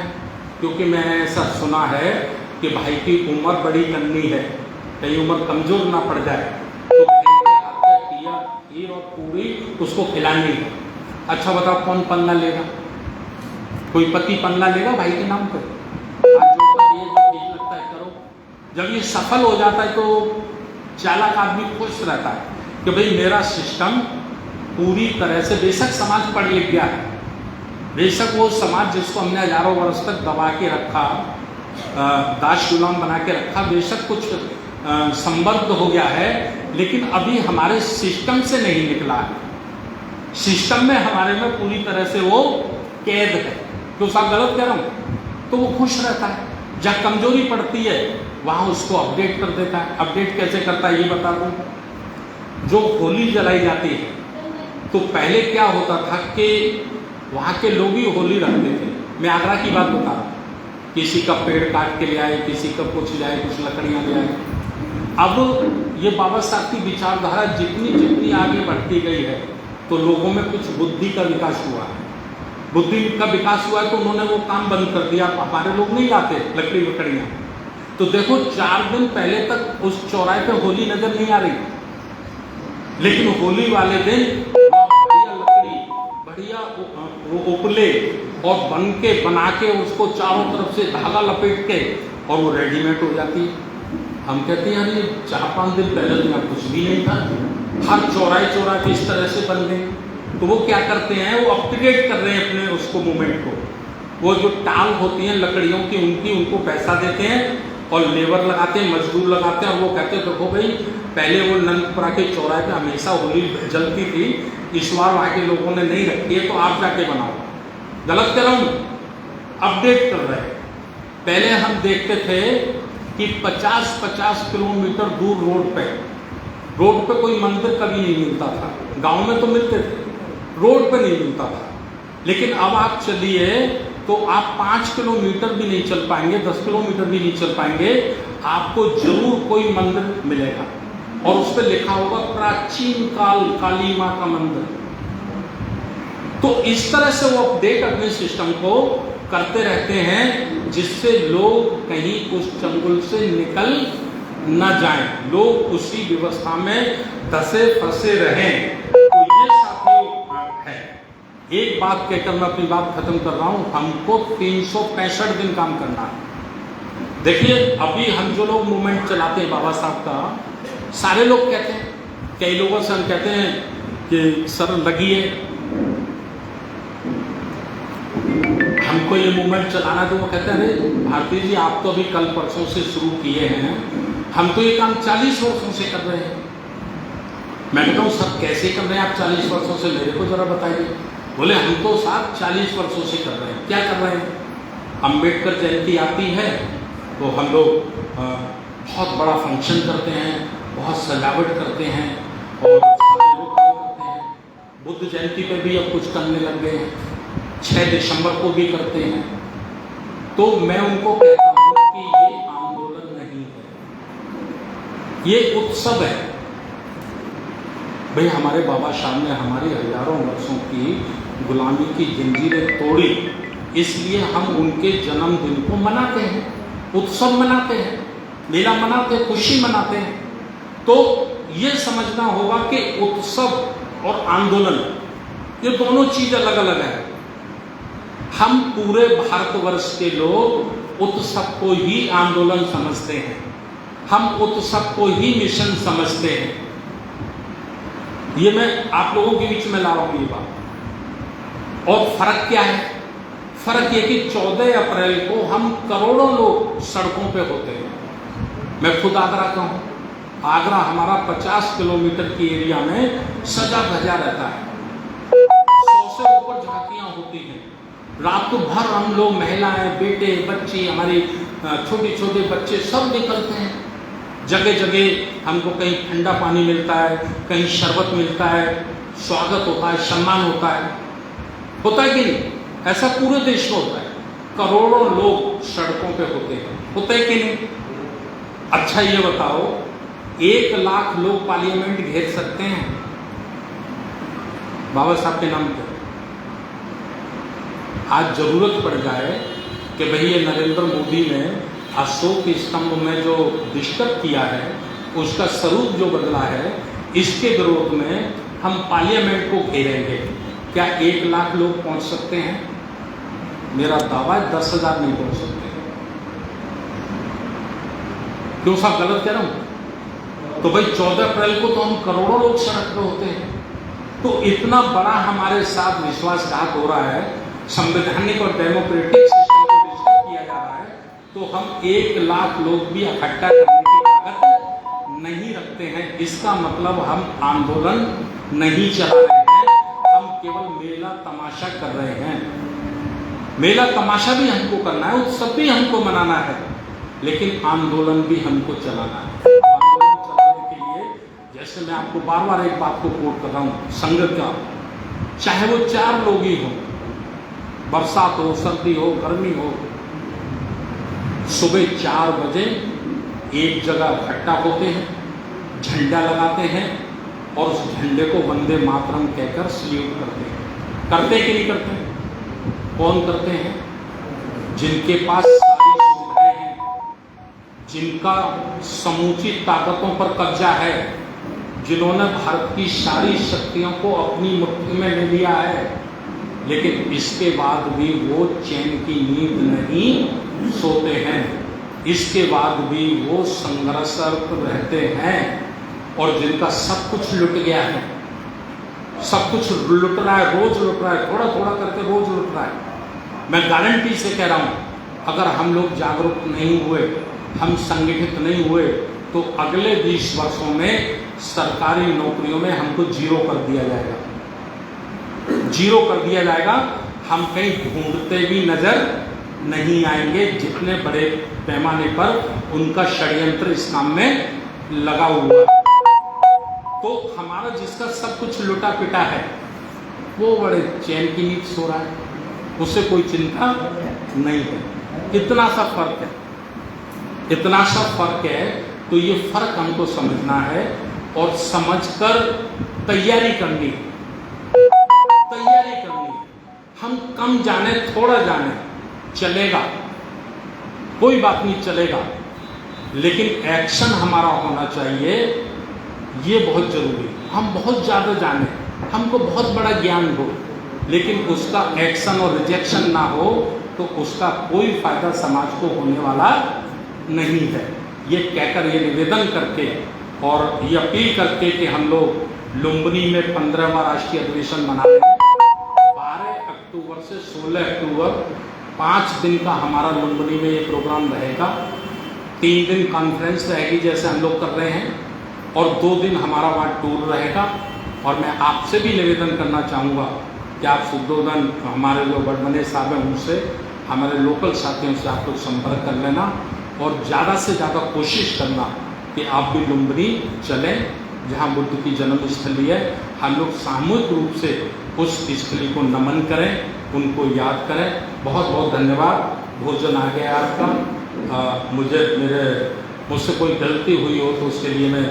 क्योंकि मैंने ऐसा सुना है कि भाई की उम्र बड़ी नन्ही है, कहीं उम्र कमजोर ना पड़ जाए, तो बहन के हाथ का खीर और पूरी उसको खिलानी है। अच्छा बताओ कौन पन्ना लेगा? कोई पति पन्ना लेगा भाई के नाम पे, हाथ जोड़ता है, ये ठीक लगता है करो। जब ये सफल हो जाता है तो चालाक आदमी खुश रहता है कि भाई मेरा सिस्टम पूरी तरह से, बेशक समाज पढ़ लिख गया है, बेशक वो समाज जिसको हमने हजारों वर्ष तक दबा के रखा, दास गुलाम बना के रखा, बेशक कुछ संबद्ध हो गया है, लेकिन अभी हमारे सिस्टम से नहीं निकला है। सिस्टम में हमारे में पूरी तरह से वो कैद है। तो साहब गलत कह रहा हूँ, तो वो खुश रहता है। जहाँ कमजोरी पड़ती है वहाँ उसको अपडेट कर देता है। अपडेट कैसे करता है ये बता दूँ। जो होली जलाई जाती है तो पहले क्या होता था कि वहाँ के लोग ही होली रखते थे। मैं आगरा की बात बता रहा हूँ, किसी का पेड़ काट के ले आए, किसी का कुछ ले आए, कुछ लकड़ियाँ ले आए। अब ये बाबा साहब की विचारधारा जितनी जितनी आगे बढ़ती गई है तो लोगों में कुछ बुद्धि का विकास हुआ है। बुद्धि का विकास हुआ है तो उन्होंने वो काम बंद कर दिया। हमारे लोग नहीं लाते लकड़ी लकड़ियाँ। तो देखो 4 दिन पहले तक उस चौराहे पे होली नजर नहीं आ रही, लेकिन होली वाले दिन बढ़िया लकड़ी, बढ़िया उपले और बना के उसको चारों तरफ से धागा लपेट के और वो रेडीमेड हो जाती है। हम कहते हैं यार ये 4-5 दिन पहले तो यहाँ कुछ भी नहीं था, हर चौराहे इस तरह से बन गए। तो वो क्या करते हैं, वो अपग्रेड कर रहे हैं अपने उसको मूवमेंट को। वो जो टांग होती हैं लकड़ियों की उनको पैसा देते हैं और लेबर लगाते हैं, मजदूर लगाते हैं। और वो कहते हैं देखो भाई पहले वो नंदपुरा के चौराहे पे हमेशा होली जलती थी, इस बार वहाँ के लोगों ने नहीं रखी है तो आप जाके बनाओ। गलत कर रहा हूँ, अपडेट कर रहे हैं। पहले हम देखते थे कि 50-50 किलोमीटर दूर रोड पे कोई मंदिर कभी नहीं मिलता था। गांव में तो मिलते थे, रोड पे नहीं मिलता था। लेकिन अब आप चलिए तो आप 5 किलोमीटर भी नहीं चल पाएंगे, 10 किलोमीटर भी नहीं चल पाएंगे, आपको जरूर कोई मंदिर मिलेगा और उस पर लिखा होगा प्राचीन काल काली माँ का मंदिर। तो इस तरह से वो अपडेट अपने सिस्टम को करते रहते हैं जिससे लोग कहीं उस चंगुल से निकल न जाएं, लोग उसी व्यवस्था में धसे फंसे रहें। तो ये साथियों है। एक बात कहकर मैं अपनी बात खत्म कर रहा हूं, हमको 365 दिन काम करना है। देखिए अभी हम जो लोग मूवमेंट चलाते हैं बाबा साहब का, सारे लोग कहते हैं, कई लोगों से हम कहते हैं कि सर लगिए, हमको ये मूवमेंट चलाना। तो वो कहते हैं अरे भारती जी आप तो अभी कल परसों से शुरू किए हैं, हम तो ये काम 40 वर्षों से कर रहे हैं। मैं कहता हूँ सर कैसे कर रहे हैं आप 40 वर्षों से, मेरे को जरा बताइए। बोले हम तो साहब 40 वर्षों से कर रहे हैं। क्या कर रहे हैं? अम्बेडकर जयंती आती है तो हम लोग बहुत बड़ा फंक्शन करते हैं, बहुत सजावट करते हैं और सारे लोग काम करते हैं। बुद्ध जयंती पे भी अब कुछ करने लग गए हैं, 6 दिसंबर को भी करते हैं। तो मैं उनको कहता हूँ कि ये आंदोलन नहीं है, ये उत्सव है। भाई हमारे बाबा साहब ने हमारी हजारों वर्षों की गुलामी की जंजीरें तोड़ी, इसलिए हम उनके जन्मदिन को मनाते हैं, उत्सव मनाते हैं, मेला मनाते हैं, खुशी मनाते हैं। तो ये समझना होगा कि उत्सव और आंदोलन ये दोनों चीज अलग अलग है। हम पूरे भारतवर्ष के लोग उत्सव को ही आंदोलन समझते हैं, हम उत्सव को ही मिशन समझते हैं। ये मैं आप लोगों के बीच में ला रहा हूं ये बात। और फर्क क्या है? फर्क ये कि 14 अप्रैल को हम करोड़ों लोग सड़कों पे होते हैं। मैं खुद आगरा का हूं। आगरा हमारा 50 किलोमीटर की एरिया में सजा धजा रहता है, 100 से ऊपर झांकियां होती हैं। रात भर हम लोग महिलाएं, बेटे, बच्चे, हमारे छोटे छोटे बच्चे सब निकलते हैं। जगह जगह हमको कहीं ठंडा पानी मिलता है, कहीं शरबत मिलता है, स्वागत होता है, सम्मान होता है कि नहीं? ऐसा पूरे देश में होता है। करोड़ों लोग सड़कों पे होते हैं, होता है कि नहीं? अच्छा ये बताओ 1 लाख लोग पार्लियामेंट घेर सकते हैं बाबा साहब के नाम पे? आज जरूरत पड़ जाए कि भाई ये नरेंद्र मोदी ने अशोक स्तंभ में जो डिस्टर्ब किया है, उसका स्वरूप जो बदला है, इसके विरोध में हम पार्लियामेंट को घेरेंगे, क्या 1 लाख लोग पहुंच सकते हैं? मेरा दावा है 10,000 नहीं पहुंच सकते। क्यों साहब गलत कह रहा हूं? तो भाई 14 अप्रैल को तो हम करोड़ों लोग सड़क पे होते हैं। तो इतना बड़ा हमारे साथ विश्वासघात हो रहा है, संवैधानिक और डेमोक्रेटिक सिस्टम को डिस्टर्ब किया जा रहा है, तो हम 1 लाख लोग भी इकट्ठा करने की ताकत नहीं रखते हैं। इसका मतलब हम आंदोलन नहीं चला रहे हैं, हम केवल मेला तमाशा कर रहे हैं। मेला तमाशा भी हमको करना है, उत्सव भी हमको मनाना है, लेकिन आंदोलन भी हमको चलाना है। आंदोलन चलाने के लिए जैसे मैं आपको बार बार एक बात को कोट कर रहा हूं, संघ का, चाहे वो 4 लोग ही हो, बरसात हो, सर्दी हो, गर्मी हो, सुबह 4 बजे एक जगह इकट्ठा होते हैं, झंडा लगाते हैं और उस झंडे को वंदे मातरम कहकर सल्यूट करते हैं। करते कि नहीं करते? कौन करते हैं? जिनके पास सारी सुविधाएं हैं, जिनका समूची ताकतों पर कब्जा है, जिन्होंने भारत की सारी शक्तियों को अपनी मुट्ठी में ले लिया है, लेकिन इसके बाद भी वो चैन की नींद नहीं सोते हैं, इसके बाद भी वो संघर्षरत रहते हैं। और जिनका सब कुछ लुट गया है, सब कुछ लुट रहा है, रोज लुट रहा है, थोड़ा थोड़ा करके रोज लुट रहा है। मैं गारंटी से कह रहा हूं, अगर हम लोग जागरूक नहीं हुए, हम संगठित नहीं हुए, तो अगले 20 वर्षों में सरकारी नौकरियों में हमको 0 कर दिया जाएगा। 0 कर दिया जाएगा। हम कहीं ढूंढते भी नजर नहीं आएंगे, जितने बड़े पैमाने पर उनका षड्यंत्र इस काम में लगा हुआ है। तो हमारा जिसका सब कुछ लुटा पिटा है, वो बड़े चैन की नींद सो रहा है, उससे कोई चिंता नहीं है। इतना सा फर्क है, इतना सा फर्क है। तो ये फर्क हमको समझना है और समझकर तैयारी करनी है, तैयारी करनी है। हम कम जाने, थोड़ा जाने, चलेगा, कोई बात नहीं, चलेगा, लेकिन एक्शन हमारा होना चाहिए, ये बहुत जरूरी है। हम बहुत ज़्यादा जाने, हमको बहुत बड़ा ज्ञान हो, लेकिन उसका एक्शन और रिजेक्शन ना हो, तो उसका कोई फायदा समाज को होने वाला नहीं है। ये कहकर, ये निवेदन करके और ये अपील करके कि हम लोग लुम्बिनी में 15वां राष्ट्रीय अधिवेशन मना रहे हैं। 12 अक्टूबर से 16 अक्टूबर 5 दिन का हमारा लुम्बिनी में ये प्रोग्राम रहेगा। 3 दिन कॉन्फ्रेंस रहेगी जैसे हम लोग कर रहे हैं, और 2 दिन हमारा वहाँ टूर रहेगा। और मैं आपसे भी निवेदन करना चाहूँगा कि आप शुद्धोधन, हमारे जो बड़मने साहब हैं, उनसे, हमारे लोकल साथियों से आप लोग संपर्क कर लेना और ज़्यादा से ज़्यादा कोशिश करना कि आप भी लुम्बिनी चलें, जहाँ बुद्ध की जन्मस्थली है। हम लोग सामूहिक रूप से उस स्थली को नमन करें, उनको याद करें। बहुत बहुत धन्यवाद। भोजन आ गया आपका। मुझसे कोई गलती हुई हो तो उसके लिए मैं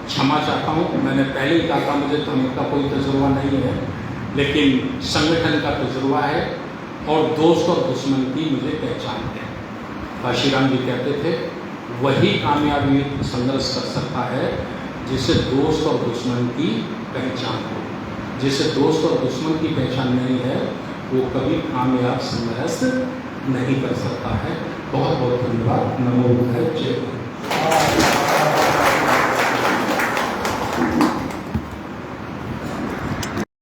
क्षमा चाहता हूँ। मैंने पहले ही कहा था, मुझे धर्म का कोई तजुर्बा नहीं है, लेकिन संगठन का तजुर्बा है और दोस्त और दुश्मन की मुझे पहचान है। काशीराम जी कहते थे, वही कामयाबी संघर्ष कर सकता है जिसे दोस्त और दुश्मन की पहचान हो। जिसे दोस्त और दुश्मन की पहचान नहीं है, वो कभी कामयाब संघर्ष नहीं कर सकता है। बहुत बहुत धन्यवाद। नमो बुद्धाय। जय